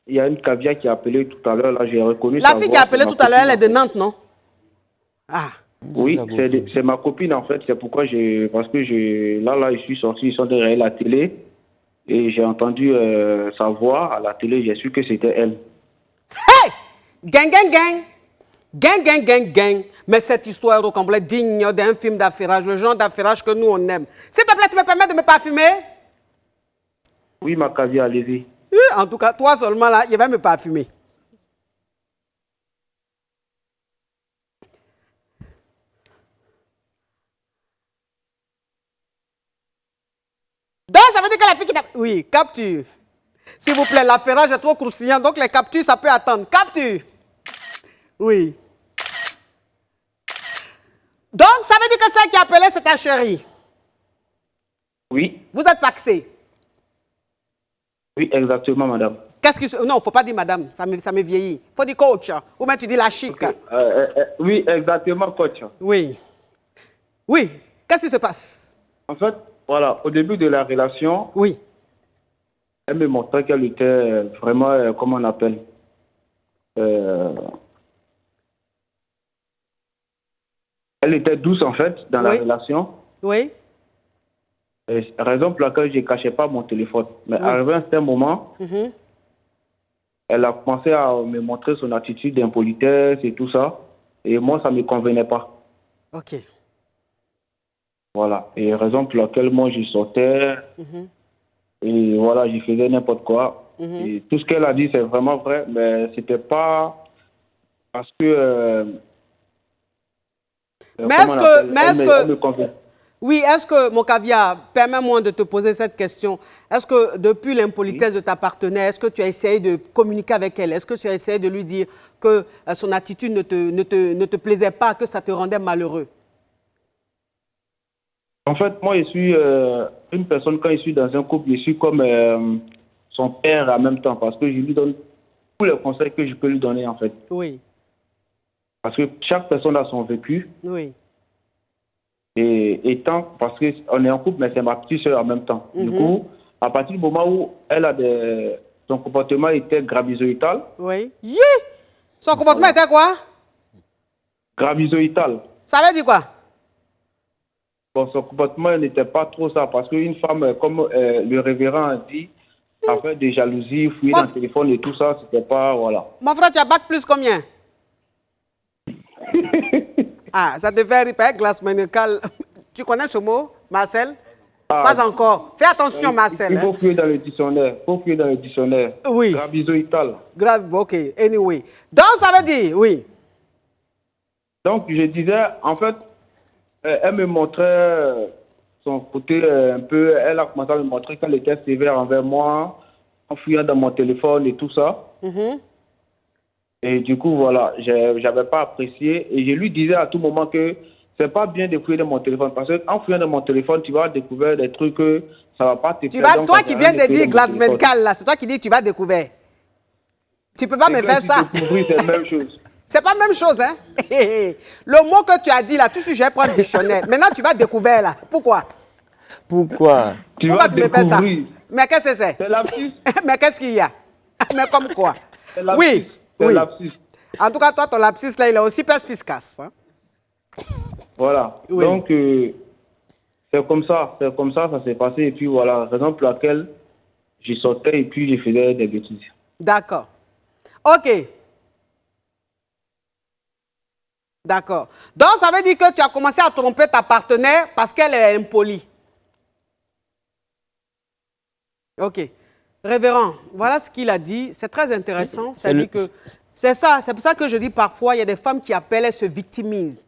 Il y a une caviar qui a appelé tout à l'heure, là, j'ai reconnu la fille qui a appelé tout à l'heure, elle est de Nantes, non? Ah. Oui, c'est ma copine en fait, c'est pourquoi parce que je suis sorti, ils sont derrière la télé et j'ai entendu sa voix à la télé, j'ai su que c'était elle. Hey! Gang, gang, gang! Gang, gang, gang, gang. Mais cette histoire au complet digne d'un film d'affairage, le genre d'affairage que nous on aime. S'il te plaît, tu me permets de me parfumer? Oui, ma caviar, allez-y. En tout cas, toi seulement là, je vais me parfumer. Donc, ça veut dire que la fille qui t'a... Oui, capture. S'il vous plaît, l'affairage est trop croustillant, donc les captures, ça peut attendre. Capture. Oui. Donc, ça veut dire que celle qui a appelé, c'est ta chérie. Oui. Vous êtes paxé. Oui, exactement, madame. Qu'est-ce qui se... Non, il ne faut pas dire madame, ça me vieillit. Il faut dire coach, ou même tu dis la chic. Okay. Oui, exactement, coach. Oui. Oui, qu'est-ce qui se passe? En fait, voilà, au début de la relation, oui, elle me montrait qu'elle était vraiment, comment on appelle, elle était douce en fait dans la relation. Oui. Et raison pour laquelle je ne cachais pas mon téléphone. Mais arrivé à un certain moment, elle a commencé à me montrer son attitude d'impolitesse et tout ça. Et moi, ça ne me convenait pas. Ok. Voilà. Et raison pour laquelle moi, je sortais. Et voilà, je faisais n'importe quoi. Et tout ce qu'elle a dit, c'est vraiment vrai. Mais c'était pas parce que... mais est-ce que... Oui, est-ce que, mon caviar, permets-moi de te poser cette question. Est-ce que depuis l'impolitesse de ta partenaire, est-ce que tu as essayé de communiquer avec elle? Est-ce que tu as essayé de lui dire que son attitude ne te plaisait pas, que ça te rendait malheureux? En fait, moi, je suis une personne, quand je suis dans un couple, je suis comme son père en même temps, parce que je lui donne tous les conseils que je peux lui donner, en fait. Oui. Parce que chaque personne a son vécu. Oui. Et tant, parce qu'on est en couple, mais c'est ma petite soeur en même temps. Du coup, à partir du moment où elle a son comportement était gravisoïtal. Oui. Son comportement était quoi? Gravisoïtal. Ça veut dire quoi? Bon, son comportement n'était pas trop ça, parce qu'une femme, comme le révérend a dit, afin de jalousie, fouiller dans le téléphone et tout ça, c'était pas, voilà. Mon frère, tu as bac plus combien? Ah, ça te fait rire, glace manicale. Tu connais ce mot, Marcel? Pas encore. Fais attention, Marcel. Il faut fouiller dans le dictionnaire. Oui. Gravisoïtal. Grave, ok. Anyway. Donc, ça veut dire, oui. Donc, je disais, en fait, elle me montrait son côté un peu, elle a commencé à me montrer qu'elle était sévère envers moi, en fouillant dans mon téléphone et tout ça. Et du coup, voilà, j'avais pas apprécié. Et je lui disais à tout moment que c'est pas bien de fouiller dans mon téléphone. Parce qu'en fouillant dans mon téléphone, tu vas découvrir des trucs que ça va pas te faire. Toi qui viens de dire glace médicale, là, c'est toi qui dis que tu vas découvrir. Tu peux pas me faire ça. C'est la même chose. C'est pas la même chose, hein? Le mot que tu as dit là, tout de suite, je vais prendre le dictionnaire. Maintenant, tu vas découvrir là. Pourquoi? Pourquoi Tu me fais ça? Mais qu'est-ce que c'est? C'est lapsus. Mais qu'est-ce qu'il y a? Mais comme quoi? Oui. Oui. Lapsus. En tout cas, toi, ton lapsus là, il est aussi perspicace. Hein? Voilà. Oui. Donc, c'est comme ça, ça s'est passé. Et puis voilà, raison pour laquelle je sortais et puis je faisais des bêtises. D'accord. OK. D'accord. Donc, ça veut dire que tu as commencé à tromper ta partenaire parce qu'elle est impolie. OK. Révérend, voilà ce qu'il a dit. C'est très intéressant. C'est ça. C'est pour ça que je dis parfois, il y a des femmes qui appellent, elles se victimisent.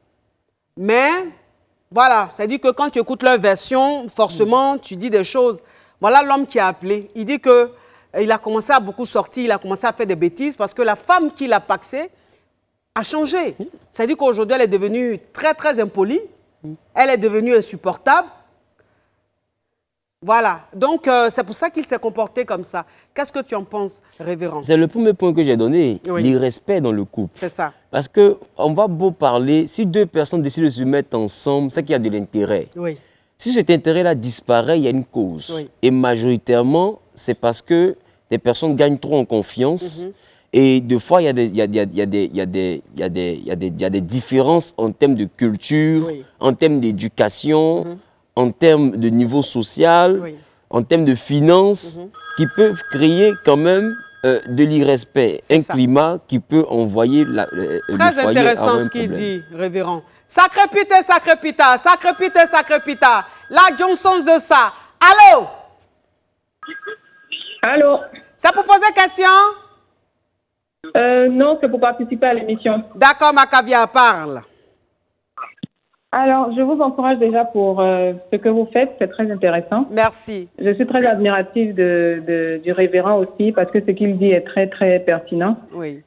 Mais, voilà, c'est-à-dire que quand tu écoutes leur version, forcément, tu dis des choses. Voilà l'homme qui a appelé. Il dit qu'il a commencé à beaucoup sortir, il a commencé à faire des bêtises parce que la femme qui l'a paxé a changé. C'est-à-dire qu'aujourd'hui, elle est devenue très, très impolie. Elle est devenue insupportable. Voilà. Donc, c'est pour ça qu'il s'est comporté comme ça. Qu'est-ce que tu en penses, révérend? C'est le premier point que j'ai donné, Oui. l'irrespect dans le couple. C'est ça. Parce qu'on va beau parler, si deux personnes décident de se mettre ensemble, c'est qu'il y a de l'intérêt. Oui. Si cet intérêt-là disparaît, il y a une cause. Oui. Et majoritairement, c'est parce que des personnes gagnent trop en confiance. Et des fois, il y a des différences en termes de culture, Oui. en termes d'éducation, en termes de niveau social, Oui. en termes de finances, qui peuvent créer quand même de l'irrespect. Un climat qui peut envoyer le Très foyer intéressant à un ce qu'il problème. dit, révérend. Sacré pité, sacré pita, sacré pité, sacré pita. La Johnson de ça. Allô? Allô? C'est pour poser question? Non, c'est pour participer à l'émission. D'accord, Macavia, parle. Alors, je vous encourage déjà pour ce que vous faites, c'est très intéressant. Merci. Je suis très admirative du révérend aussi parce que ce qu'il dit est très, très pertinent. Oui.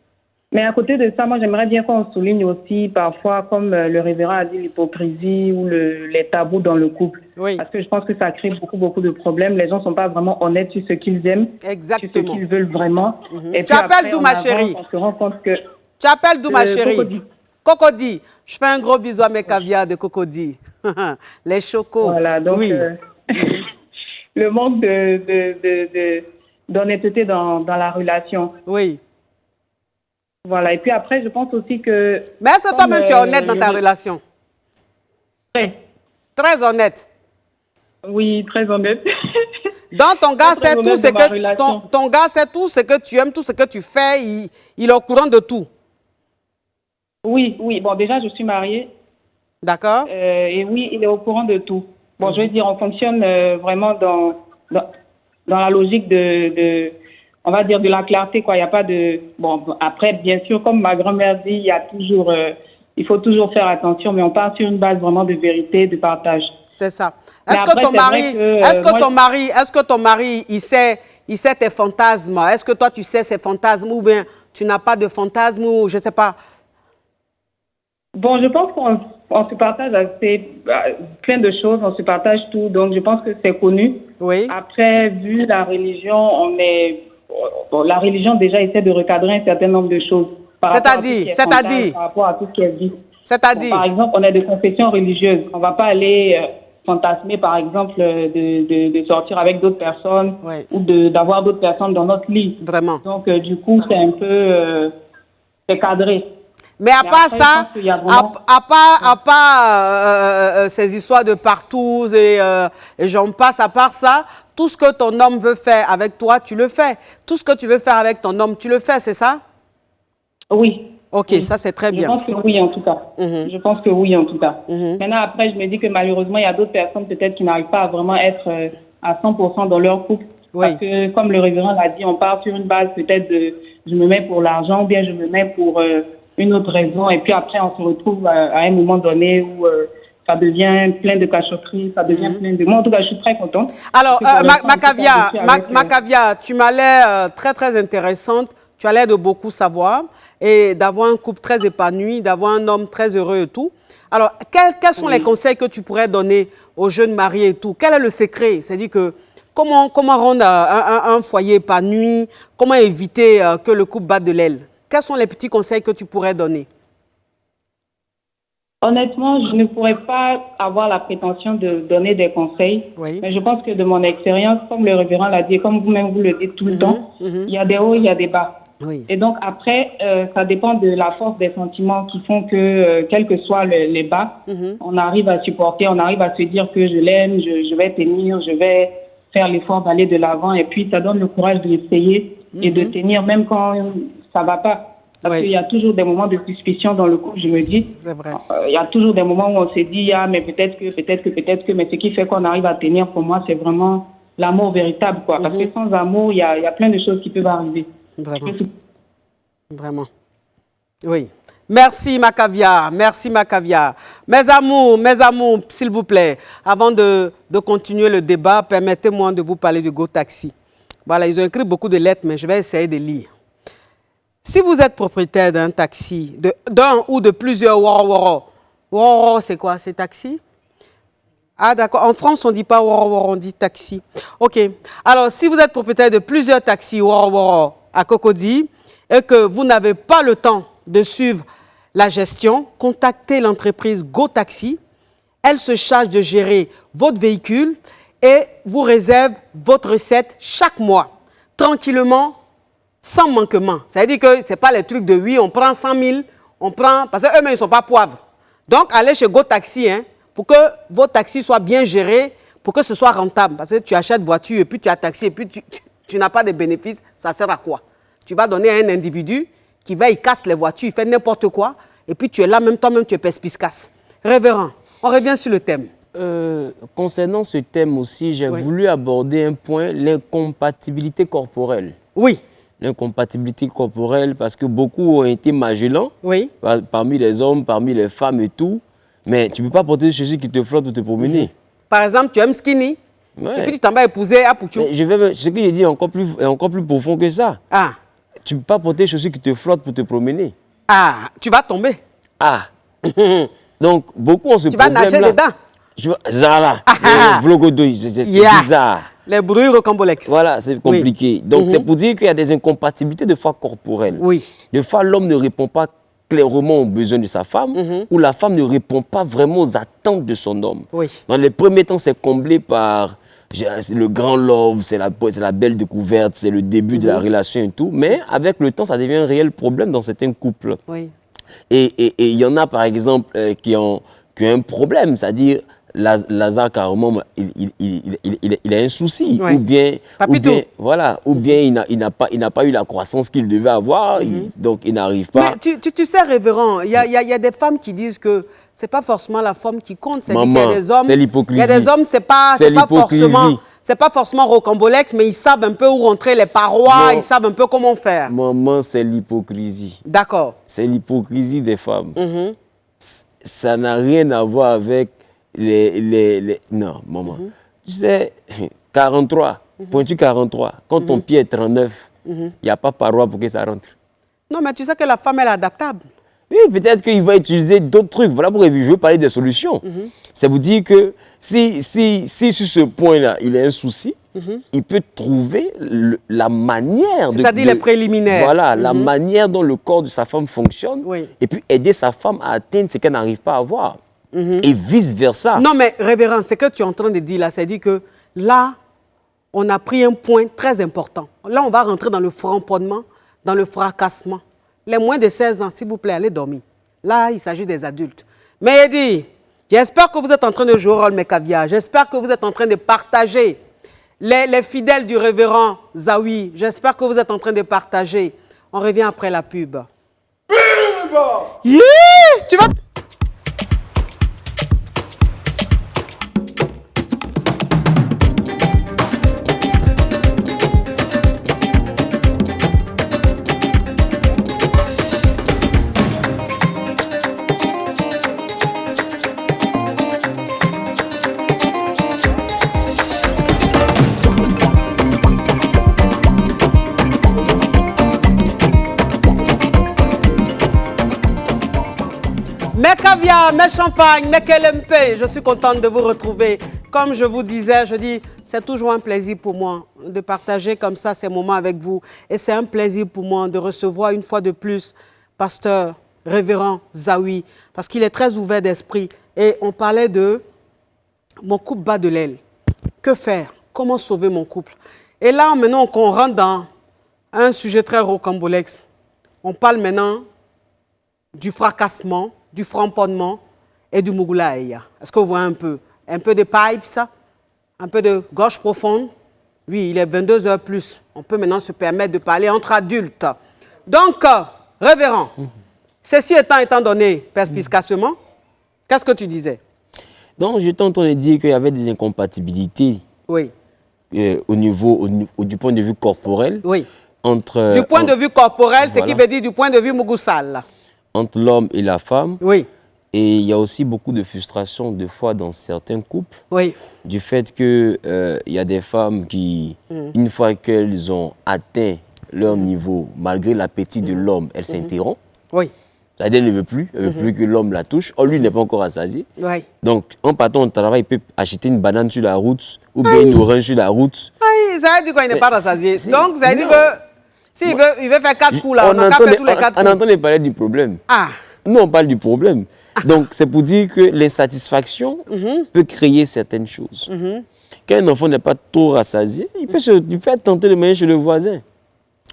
Mais à côté de ça, moi, j'aimerais bien qu'on souligne aussi parfois, comme le révérend a dit, l'hypocrisie ou les tabous dans le couple. Oui. Parce que je pense que ça crée beaucoup, beaucoup de problèmes. Les gens ne sont pas vraiment honnêtes sur ce qu'ils aiment, Exactement. sur ce qu'ils veulent vraiment. Et Tu appelles d'où, ma chérie? On se rend compte que... Tu appelles d'où, ma chérie? Cocody. Cocody. Je fais un gros bisou à mes caviars de Cocody. Les chocos. Voilà, donc oui. Le manque d'honnêteté dans la relation. Oui. Voilà, et puis après, je pense aussi que... Mais est-ce que toi-même tu es honnête dans ta relation? Très honnête. Oui, très honnête. Donc ton gars sait tout ce que ton gars sait tout ce que tu aimes, tout ce que tu fais, il est au courant de tout. Oui, oui. Bon, déjà, je suis mariée. D'accord. Et oui, il est au courant de tout. Bon, je veux dire, on fonctionne vraiment dans la logique on va dire, de la clarté, quoi. Il n'y a pas de... Bon, après, bien sûr, comme ma grand-mère dit, il y a toujours... il faut toujours faire attention, mais on part sur une base vraiment de vérité, de partage. C'est ça. Est-ce que ton mari, il sait tes fantasmes? Est-ce que toi, tu sais ses fantasmes ou bien tu n'as pas de fantasmes ou je ne sais pas? Bon, je pense qu'on se partage assez plein de choses, on se partage tout, donc je pense que c'est connu. Oui. Après, vu la religion, la religion déjà essaie de recadrer un certain nombre de choses. C'est-à-dire par rapport à tout ce qu'elle dit. C'est-à-dire par exemple, on est de confession religieuse. On ne va pas aller fantasmer, par exemple, de sortir avec d'autres personnes ou d'avoir d'autres personnes dans notre lit. Vraiment. Donc, du coup, c'est un peu c'est cadré. Mais à part ça, à part ces histoires de partout et j'en passe, à part ça, tout ce que ton homme veut faire avec toi, tu le fais. Tout ce que tu veux faire avec ton homme, tu le fais, c'est ça? Oui. Ok, oui. Ça c'est très bien. Je pense que oui, en tout cas. Je pense que oui, en tout cas. Maintenant, après, je me dis que malheureusement, il y a d'autres personnes peut-être qui n'arrivent pas à vraiment être à 100% dans leur couple. Oui. Parce que, comme le révérend l'a dit, on part sur une base peut-être de je me mets pour l'argent ou bien je me mets pour une autre raison. Et puis après, on se retrouve à un moment donné où ça devient plein de cachotteries, ça devient plein de... Moi, en tout cas, je suis très contente. Alors, Macavia, tu m'as l'air très, très intéressante. Tu as l'air de beaucoup savoir et d'avoir un couple très épanoui, d'avoir un homme très heureux et tout. Alors, quels sont les conseils que tu pourrais donner aux jeunes mariés et tout? Quel est le secret? C'est-à-dire que comment rendre un foyer épanoui? Comment éviter que le couple batte de l'aile? Quels sont les petits conseils que tu pourrais donner? Honnêtement, je ne pourrais pas avoir la prétention de donner des conseils, mais je pense que de mon expérience, comme le révérend l'a dit, comme vous-même vous le dites tout le temps, il y a des hauts, il y a des bas. Et donc après, ça dépend de la force des sentiments qui font que, quels que soient les bas, on arrive à supporter, on arrive à se dire que je l'aime, je vais tenir, je vais faire l'effort d'aller de l'avant, et puis ça donne le courage d'essayer et de tenir même quand ça va pas. Parce qu'il y a toujours des moments de suspicion dans le couple, je me dis. C'est vrai. Il y a toujours des moments où on se dit, ah, mais peut-être que, mais ce qui fait qu'on arrive à tenir, pour moi, c'est vraiment l'amour véritable, quoi. Parce que sans amour, il y a plein de choses qui peuvent arriver. Vraiment. Vraiment. Oui. Merci, Macavia. Merci, Macavia. Mes amours, s'il vous plaît, avant de continuer le débat, permettez-moi de vous parler du Go Taxi. Voilà, ils ont écrit beaucoup de lettres, mais je vais essayer de lire. Si vous êtes propriétaire d'un taxi, d'un ou de plusieurs Woro, c'est quoi? C'est taxi? Ah d'accord, en France on ne dit pas Woro, on dit taxi. Ok, alors si vous êtes propriétaire de plusieurs taxis Woro à Cocody et que vous n'avez pas le temps de suivre la gestion, contactez l'entreprise Go Taxi. Elle se charge de gérer votre véhicule et vous réserve votre recette chaque mois, tranquillement, sans manquement. Ça veut dire que ce n'est pas les trucs de oui, on prend 100 000, on prend... Parce qu'eux-mêmes, ils ne sont pas poivres. Donc, allez chez Go Taxi, hein, pour que vos taxis soient bien gérés, pour que ce soit rentable. Parce que tu achètes voiture, et puis tu as taxi, et puis tu n'as pas de bénéfices, ça sert à quoi? Tu vas donner à un individu qui va, il casse les voitures, il fait n'importe quoi, et puis tu es là, même toi-même, tu es perspicace. Révérend, on revient sur le thème. Concernant ce thème aussi, j'ai voulu aborder un point, l'incompatibilité corporelle. Oui. L'incompatibilité corporelle, parce que beaucoup ont été magellants, parmi les hommes, parmi les femmes et tout, mais tu ne peux pas porter des chaussures qui te flottent pour te promener. Par exemple, tu aimes skinny, et puis tu t'en vas épouser à Pouchou. Ce que j'ai dit est encore plus profond que ça. Ah. Tu ne peux pas porter des chaussures qui te flottent pour te promener. Ah, tu vas tomber. Ah. Donc, beaucoup ont ce problème-là. Tu vas nager dedans. Zara, c'est bizarre. Les bruits rocambolesques. Voilà, c'est compliqué. Donc, c'est pour dire qu'il y a des incompatibilités de fois corporelles. Oui. De fois, l'homme ne répond pas clairement aux besoins de sa femme, ou la femme ne répond pas vraiment aux attentes de son homme. Oui. Dans les premiers temps, c'est comblé par le grand love, c'est la belle découverte, c'est le début de la relation et tout. Mais avec le temps, ça devient un réel problème dans certains couples. Oui. Et il y en a, par exemple, qui ont un problème, c'est-à-dire... Lazare, carrément, il a un souci. Ou bien il n'a pas eu la croissance qu'il devait avoir, donc il n'arrive pas. Mais tu sais, révérend, il y a des femmes qui disent que ce n'est pas forcément la femme qui compte. C'est qu'il y a des hommes. C'est l'hypocrisie. Il y a des hommes, c'est pas forcément rocambolesque, mais ils savent un peu où rentrer les parois, ils savent un peu comment faire. Maman, c'est l'hypocrisie. D'accord. C'est l'hypocrisie des femmes. Ça n'a rien à voir avec Non, maman. Tu sais, 43, pointu 43, quand ton pied est 39, il n'y a pas paroi pour que ça rentre. Non, mais tu sais que la femme, elle est adaptable. Oui, peut-être qu'il va utiliser d'autres trucs. Voilà pourquoi je veux parler des solutions. Ça veut dire que si sur ce point-là, il a un souci, il peut trouver la manière... C'est-à-dire les préliminaires. Voilà, la manière dont le corps de sa femme fonctionne, et puis aider sa femme à atteindre ce qu'elle n'arrive pas à avoir. Et vice-versa. Non, mais révérend, ce que tu es en train de dire là, c'est-à-dire que là, on a pris un point très important. Là, on va rentrer dans le framponnement, dans le fracassement. Les moins de 16 ans, s'il vous plaît, allez dormir. Là, il s'agit des adultes. Mais Eddie, j'espère que vous êtes en train de jouer au rôle Macavia. J'espère que vous êtes en train de partager les fidèles du révérend Zawi. J'espère que vous êtes en train de partager. On revient après la pub. Pub! Yeah! Tu vas... bien, mes champagnes, mes KLMP, je suis contente de vous retrouver. Comme je vous disais, je dis, c'est toujours un plaisir pour moi de partager comme ça ces moments avec vous. Et c'est un plaisir pour moi de recevoir une fois de plus pasteur révérend Zawi, parce qu'il est très ouvert d'esprit. Et on parlait de mon couple bat de l'aile. Que faire? Comment sauver mon couple? Et là, maintenant qu'on rentre dans un sujet très rocambolesque, on parle maintenant du fracassement, du framponnement et du mugulaïa. Est-ce que vous voyez un peu? Un peu de pipe, ça? Un peu de gorge profonde? Oui, il est 22h plus. On peut maintenant se permettre de parler entre adultes. Donc, révérend, ceci étant donné perspicacement, qu'est-ce que tu disais? Donc, j'étais en train de dire qu'il y avait des incompatibilités oui. Du point de vue corporel. Oui. Entre, du point de vue corporel, voilà. Ce qui veut dire du point de vue mugusal. Entre l'homme et la femme. Oui. Et il y a aussi beaucoup de frustration, des fois, dans certains couples. Oui. Du fait qu'il y a des femmes qui, une fois qu'elles ont atteint leur niveau, malgré l'appétit de l'homme, elles s'interrompent. Oui. C'est-à-dire qu'elle ne veut plus, elle ne veut plus que l'homme la touche. Or, lui n'est pas encore rassasié. Oui. Donc, en partant au travail, il peut acheter une banane sur la route ou bien une orange sur la route. Oui, ça veut dire qu'il n'est pas rassasié. Donc, ça veut dire que s'il veut faire 4 coups là, on n'a qu'à faire tous les 4 coups. On entend parler du problème. Ah. Nous, on parle du problème. Donc, c'est pour dire que l'insatisfaction peut créer certaines choses. Quand un enfant n'est pas trop rassasié, il peut être tenté de manger chez le voisin.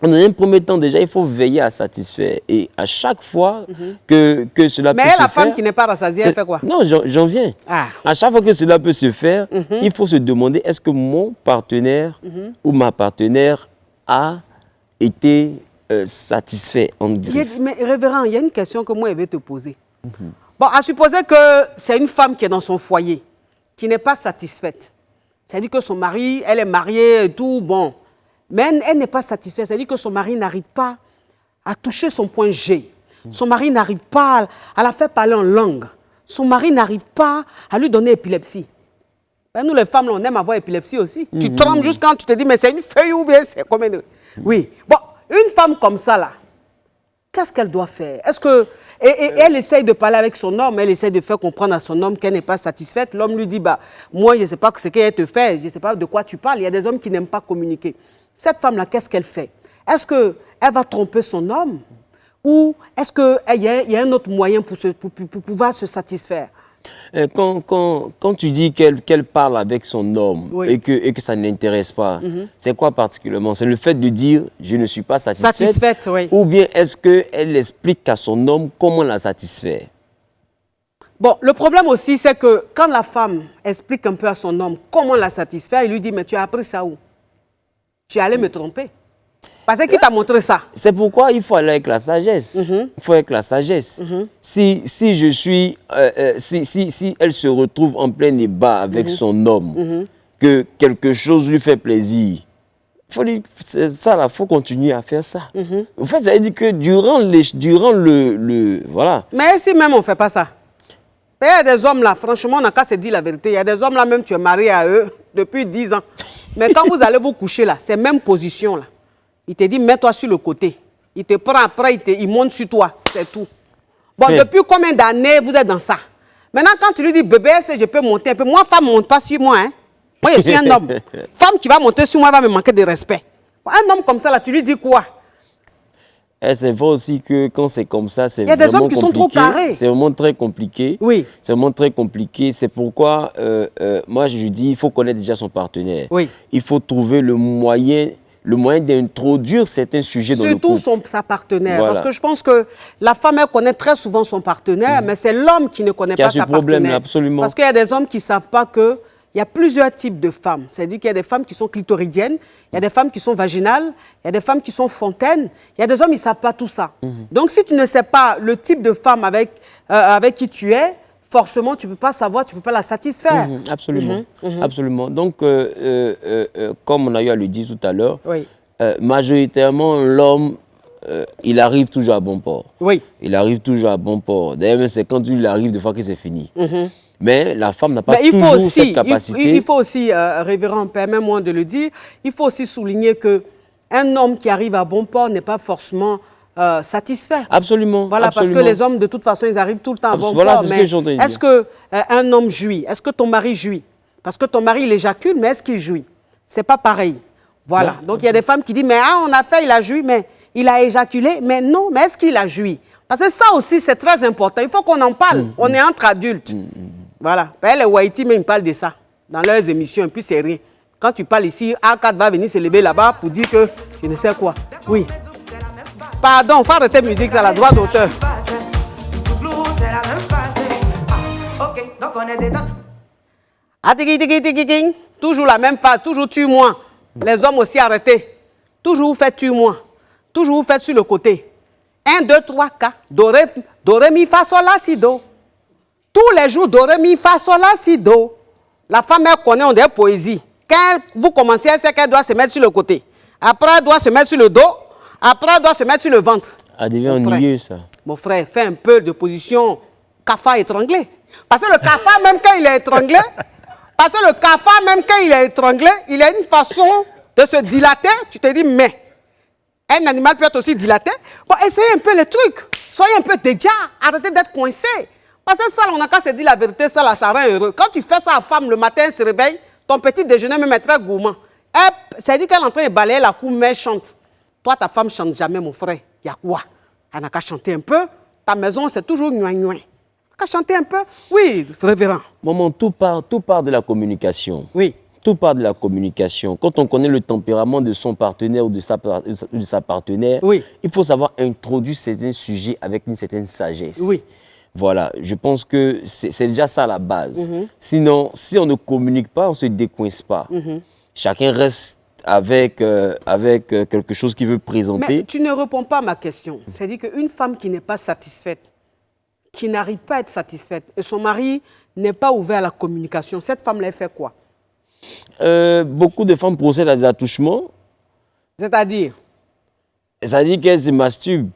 Dans un premier temps, déjà, il faut veiller à satisfaire. Et à chaque fois que cela peut se faire... Mais la femme qui n'est pas rassasiée, elle fait quoi? Non, j'en viens. Ah. À chaque fois que cela peut se faire, il faut se demander, est-ce que mon partenaire ou ma partenaire a été satisfait en griffe? Mais révérend, il y a une question que moi, je vais te poser. Bon, à supposer que c'est une femme qui est dans son foyer, qui n'est pas satisfaite. C'est-à-dire que son mari, elle est mariée et tout, bon... Mais elle n'est pas satisfaite, c'est-à-dire que son mari n'arrive pas à toucher son point G. Son mari n'arrive pas à la faire parler en langue. Son mari n'arrive pas à lui donner épilepsie. Ben, nous les femmes, on aime avoir épilepsie aussi. Tu trembles juste quand tu te dis, mais c'est une feuille ou bien c'est combien de... Oui. Bon, une femme comme ça, là, qu'est-ce qu'elle doit faire? Est-ce que... Et elle essaye de parler avec son homme, elle essaye de faire comprendre à son homme qu'elle n'est pas satisfaite. L'homme lui dit, bah, moi, je ne sais pas ce qu'elle te fait, je ne sais pas de quoi tu parles. Il y a des hommes qui n'aiment pas communiquer. Cette femme-là, qu'est-ce qu'elle fait? Est-ce qu'elle va tromper son homme? Ou est-ce qu'il y a un autre moyen pour pouvoir se satisfaire? Quand tu dis qu'elle parle avec son homme et que ça ne l'intéresse pas, c'est quoi particulièrement? C'est le fait de dire « je ne suis pas satisfaite » oui. Ou bien est-ce qu'elle explique à son homme comment la satisfaire? Bon, le problème aussi, c'est que quand la femme explique un peu à son homme comment la satisfaire, il lui dit « mais tu as appris ça où? Tu es allé me tromper. » Parce qu'il t'a montré ça. C'est pourquoi il faut aller avec la sagesse. Il faut avec la sagesse. Si elle se retrouve en plein débat avec son homme, que quelque chose lui fait plaisir, il faut continuer à faire ça. En fait, ça veut dire que durant le voilà. Mais si même on ne fait pas ça, il y a des hommes là, franchement, on n'a qu'à se dire la vérité. Il y a des hommes là, même tu es marié à eux depuis 10 ans. Mais quand vous allez vous coucher là, c'est même position là. Il te dit, mets-toi sur le côté. Il te prend après, il monte sur toi. C'est tout. Bon, depuis combien d'années vous êtes dans ça? Maintenant, quand tu lui dis, bébé, je peux monter un peu. Moi, femme ne monte pas sur moi. Hein. Moi, je suis un homme. Femme qui va monter sur moi va me manquer de respect. Un homme comme ça, là, tu lui dis quoi? C'est vrai aussi que quand c'est comme ça, c'est vraiment compliqué. Il y a des hommes qui sont trop carrés. C'est vraiment très compliqué. Oui. C'est vraiment très compliqué. C'est pourquoi, moi, je dis, il faut connaître déjà son partenaire. Oui. Il faut trouver le moyen d'introduire certains sujets dans le couple. Surtout sa partenaire. Voilà. Parce que je pense que la femme, elle connaît très souvent son partenaire, mais c'est l'homme qui ne connaît pas sa partenaire. Absolument. Parce qu'il y a des hommes qui ne savent pas que il y a plusieurs types de femmes. C'est-à-dire qu'il y a des femmes qui sont clitoridiennes, il y a des femmes qui sont vaginales, il y a des femmes qui sont fontaines, il y a des hommes qui ne savent pas tout ça. Donc si tu ne sais pas le type de femme avec qui tu es, forcément, tu ne peux pas savoir, tu ne peux pas la satisfaire. Absolument. Absolument. Donc, comme on a eu à le dire tout à l'heure, majoritairement, l'homme, il arrive toujours à bon port. Oui. Il arrive toujours à bon port. D'ailleurs, c'est quand il arrive, des fois que c'est fini. Mais la femme n'a pas toujours cette capacité. Il faut aussi, révérend, permets-moi de le dire, il faut aussi souligner qu'un homme qui arrive à bon port n'est pas forcément satisfait. Absolument. Voilà, absolument. parce que les hommes, de toute façon, ils arrivent tout le temps à bon Voilà, port. c'est ce que j'entends dire. Est-ce qu'un homme jouit? Est-ce que ton mari jouit? Parce que ton mari, il éjacule, mais est-ce qu'il jouit? C'est pas pareil. Voilà. Non. Donc, il y a des femmes qui disent, mais on a fait, il a joui, mais il a éjaculé. Mais non, mais est-ce qu'il a joui? Parce que ça aussi, c'est très important. Il faut qu'on en parle. On est entre adultes. Voilà. Les Waïti, mais ils parlent de ça dans leurs émissions, et puis c'est rien. Quand tu parles ici, A4 va venir se lever là-bas pour dire que je ne sais quoi. Oui. Pardon, faut arrêter la musique, c'est la droit d'auteur. Toujours la même phase, toujours tue-moi. Les hommes aussi arrêtés. Toujours vous faites tue-moi. Toujours vous faites sur le côté. 1, 2, 3, 4. Do, ré, mi, fa, sol, la, si, do. Tous les jours, do, ré, mi, fa, sol, la, si, do. La femme, elle connaît, on dirait poésie. Quand vous commencez, elle sait qu'elle doit se mettre sur le côté. Après, elle doit se mettre sur le dos. Après, elle doit se mettre sur le ventre. Ça devient ennuyeux, ça. Mon frère, fais un peu de position cafard étranglé. Parce que le cafard, même quand il est étranglé, il a une façon de se dilater. Tu te dis, mais un animal peut être aussi dilaté. Bon, essayez un peu les trucs. Soyez un peu déjà. Arrêtez d'être coincé. Parce que ça, on a qu'à se dire la vérité, ça, là, ça rend heureux. Quand tu fais ça à la femme, le matin, elle se réveille, ton petit déjeuner même est très gourmand. Ça dit qu'elle est en train de balayer la cour méchante. Toi, ta femme ne chante jamais, mon frère. Il y a quoi? Elle n'a qu'à chanter un peu. Ta maison, c'est toujours gnoin-gnoin. Qu'à chanter un peu? Oui, révérend. Maman, tout part de la communication. Oui. Tout part de la communication. Quand on connaît le tempérament de son partenaire ou de sa partenaire, oui, il faut savoir introduire certains sujets avec une certaine sagesse. Oui. Voilà, je pense que c'est déjà ça la base. Sinon, si on ne communique pas, on ne se décoince pas. Chacun reste avec quelque chose qu'il veut présenter. Mais tu ne réponds pas à ma question. C'est-à-dire qu'une femme qui n'est pas satisfaite, qui n'arrive pas à être satisfaite, et son mari n'est pas ouvert à la communication, cette femme-là, elle fait quoi? Beaucoup de femmes procèdent à des attouchements. C'est-à-dire? C'est-à-dire qu'elles se masturbent.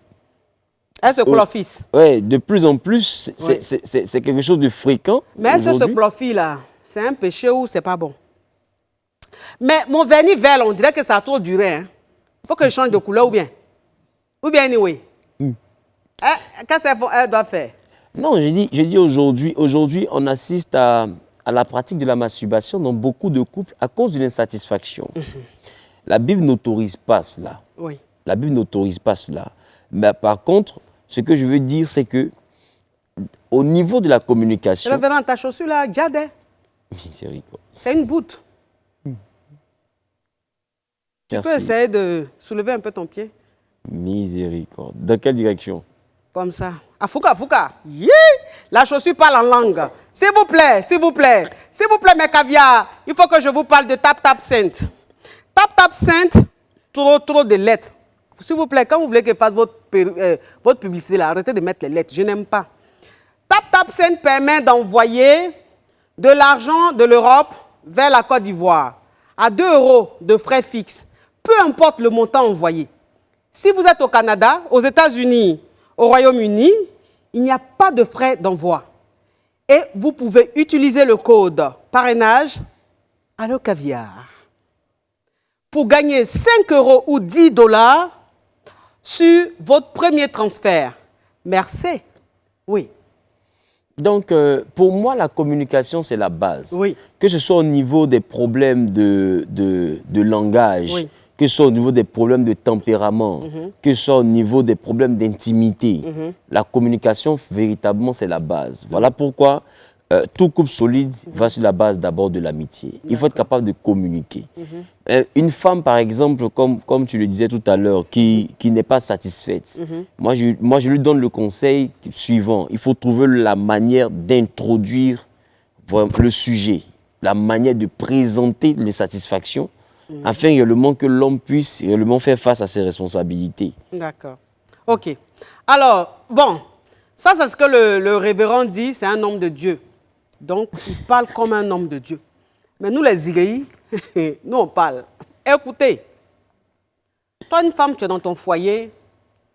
Elle se cloffice. Oui, de plus en plus, c'est quelque chose de fréquent. Mais elle se cloffice là, c'est un péché ou c'est pas bon? Mais mon vernis vert, on dirait que ça a trop duré. Il faut que je change de couleur ou bien? Ou bien anyway? Qu'est-ce qu'elle doit faire? Non, j'ai dit aujourd'hui. Aujourd'hui, on assiste à la pratique de la masturbation dans beaucoup de couples à cause d'une insatisfaction. La Bible n'autorise pas cela. Oui. La Bible n'autorise pas cela. Mais par contre, ce que je veux dire, c'est que au niveau de la communication... Révérend, ta chaussure là, Djadé. Miséricorde. C'est une boute. Tu peux essayer de soulever un peu ton pied? Miséricorde. Dans quelle direction? Comme ça. Afouka, Afouka. Yeah! La chaussure parle en langue. S'il vous plaît, s'il vous plaît. S'il vous plaît, mes caviars, il faut que je vous parle de Tap Tap Sainte. Tap Tap Sainte, trop de lettres. S'il vous plaît, quand vous voulez que je fasse votre publicité, là, arrêtez de mettre les lettres. Je n'aime pas. Tap Tap Sainte permet d'envoyer de l'argent de l'Europe vers la Côte d'Ivoire à 2 € de frais fixes. Peu importe le montant envoyé. Si vous êtes au Canada, aux États-Unis, au Royaume-Uni, il n'y a pas de frais d'envoi. Et vous pouvez utiliser le code parrainage Allo Caviar pour gagner 5 € ou 10 $ sur votre premier transfert. Merci. Oui. Donc, pour moi, la communication, c'est la base. Oui. Que ce soit au niveau des problèmes de langage, oui, que ce soit au niveau des problèmes de tempérament, que ce soit au niveau des problèmes d'intimité, la communication, véritablement, c'est la base. Voilà pourquoi tout couple solide va sur la base d'abord de l'amitié. Il faut être capable de communiquer. Une femme, par exemple, comme tu le disais tout à l'heure, qui n'est pas satisfaite, moi, je lui donne le conseil suivant. Il faut trouver la manière d'introduire le sujet, la manière de présenter les satisfactions, afin réellement que l'homme puisse réellement faire face à ses responsabilités. D'accord. OK. Alors, bon, ça c'est ce que le révérend dit, c'est un homme de Dieu. Donc, il parle comme un homme de Dieu. Mais nous, les Iréis, nous, on parle. Écoutez, toi, une femme, tu es dans ton foyer,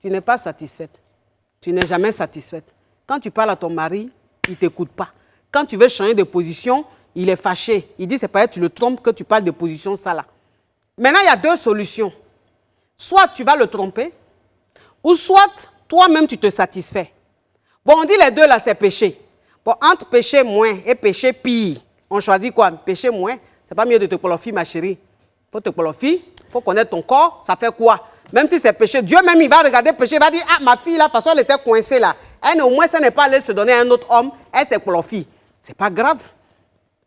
tu n'es pas satisfaite. Tu n'es jamais satisfaite. Quand tu parles à ton mari, il ne t'écoute pas. Quand tu veux changer de position, il est fâché. Il dit, c'est pas tu le trompes que tu parles de position, ça là. Maintenant, il y a 2 solutions. Soit tu vas le tromper, Ou soit, toi-même, tu te satisfais. Bon, on dit les deux là, c'est péché. Bon, entre péché moins et péché pire, on choisit quoi? Péché moins, c'est pas mieux de te qualifier, ma chérie. Faut te qualifier, faut connaître ton corps, ça fait quoi? Même si c'est péché, Dieu même, il va regarder péché, il va dire, ah, ma fille là, de toute façon, elle était coincée là. Elle, au moins, ça n'est pas allée se donner à un autre homme, elle s'est qualifiée. C'est pas grave.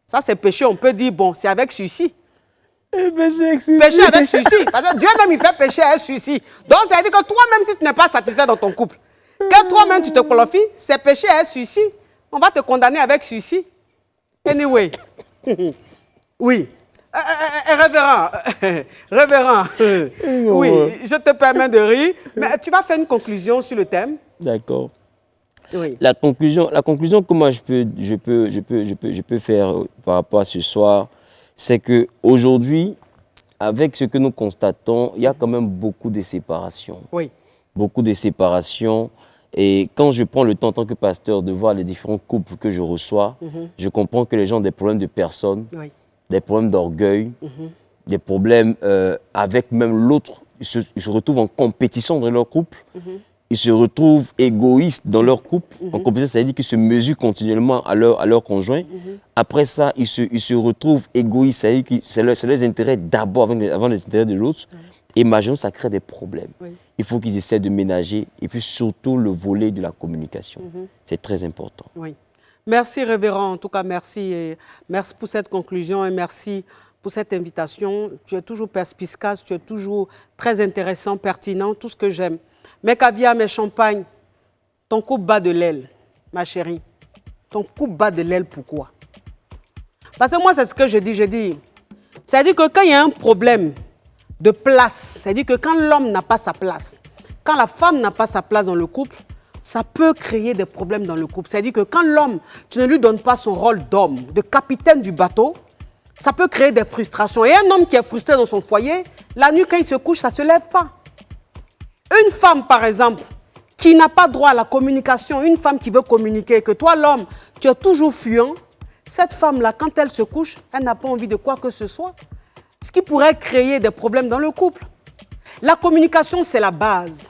Ça, c'est péché, on peut dire, bon, c'est avec suicide. Péché avec suicide. Parce que Dieu même, il fait péché avec suicide. Donc, ça veut dire que toi-même, si tu n'es pas satisfait dans ton couple, que toi-même, tu te qualifies, c'est péché avec suicide. On va te condamner avec suicide. Anyway. Oui. Révérend. Oui, je te permets de rire. Mais tu vas faire une conclusion sur le thème. D'accord. Oui. La conclusion que moi je peux faire par rapport à ce soir, c'est qu'aujourd'hui, avec ce que nous constatons, il y a quand même beaucoup de séparations. Oui. Beaucoup de séparations. Et quand je prends le temps en tant que pasteur de voir les différents couples que je reçois, je comprends que les gens ont des problèmes de personnes, des problèmes d'orgueil, des problèmes avec même l'autre. Ils se retrouvent en compétition dans leur couple. Ils se retrouvent égoïstes dans leur couple. En compétition, ça veut dire qu'ils se mesurent continuellement à leur conjoint. Après ça, ils se retrouvent égoïstes, ça veut dire que c'est leurs intérêts d'abord avant les intérêts de l'autre. Et imaginons, ça crée des problèmes. Il faut qu'ils essaient de ménager. Et puis surtout, le volet de la communication. C'est très important. Oui. Merci, révérend. En tout cas, merci. Et merci pour cette conclusion et merci pour cette invitation. Tu es toujours perspicace, tu es toujours très intéressant, pertinent, tout ce que j'aime. Mes caviars, mes champagnes, ton couple bat de l'aile, ma chérie. Ton couple bat de l'aile, pourquoi? Parce que moi, c'est ce que je dis. C'est-à-dire que quand il y a un problème de place, c'est-à-dire que quand l'homme n'a pas sa place, quand la femme n'a pas sa place dans le couple, ça peut créer des problèmes dans le couple. C'est-à-dire que quand l'homme, tu ne lui donnes pas son rôle d'homme, de capitaine du bateau, ça peut créer des frustrations. Et un homme qui est frustré dans son foyer, la nuit, quand il se couche, ça ne se lève pas. Une femme, par exemple, qui n'a pas droit à la communication, une femme qui veut communiquer, que toi, l'homme, tu es toujours fuyant, cette femme-là, quand elle se couche, elle n'a pas envie de quoi que ce soit. Ce qui pourrait créer des problèmes dans le couple. La communication, c'est la base.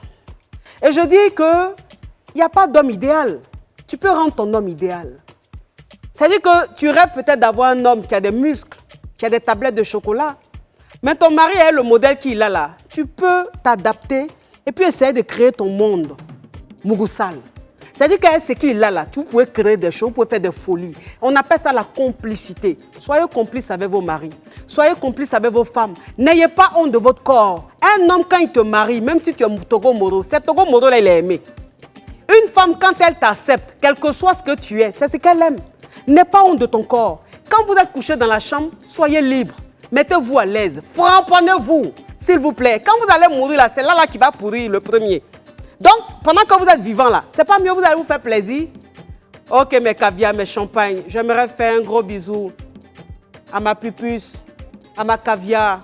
Et je dis qu'il n'y a pas d'homme idéal. Tu peux rendre ton homme idéal. C'est-à-dire que tu rêves peut-être d'avoir un homme qui a des muscles, qui a des tablettes de chocolat. Mais ton mari est le modèle qu'il a là. Tu peux t'adapter et puis essayer de créer ton monde. Mugusal. C'est-à-dire que ce qu'il a là, tu pouvez créer des choses, vous pouvez faire des folies. On appelle ça la complicité. Soyez complices avec vos maris. Soyez complices avec vos femmes. N'ayez pas honte de votre corps. Un homme, quand il te marie, même si tu es Togo Moro, c'est Togo Moro là, il est aimé. Une femme, quand elle t'accepte, quel que soit ce que tu es, c'est ce qu'elle aime. N'aie pas honte de ton corps. Quand vous êtes couché dans la chambre, soyez libre. Mettez-vous à l'aise. Frapponnez-vous, s'il vous plaît. Quand vous allez mourir là, c'est là qui va pourrir le premier. Donc, pendant que vous êtes vivant là, c'est pas mieux, vous allez vous faire plaisir. Ok, mes caviars, mes champagnes, j'aimerais faire un gros bisou à ma pupuce, à ma caviar,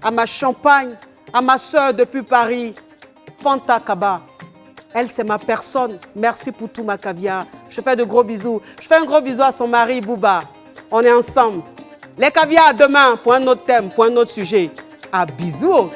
à ma champagne, à ma soeur depuis Paris, Fanta Kaba. Elle, c'est ma personne. Merci pour tout, ma caviar. Je fais de gros bisous. Je fais un gros bisou à son mari, Bouba. On est ensemble. Les caviars, à demain, pour un autre thème, pour un autre sujet. À bisous.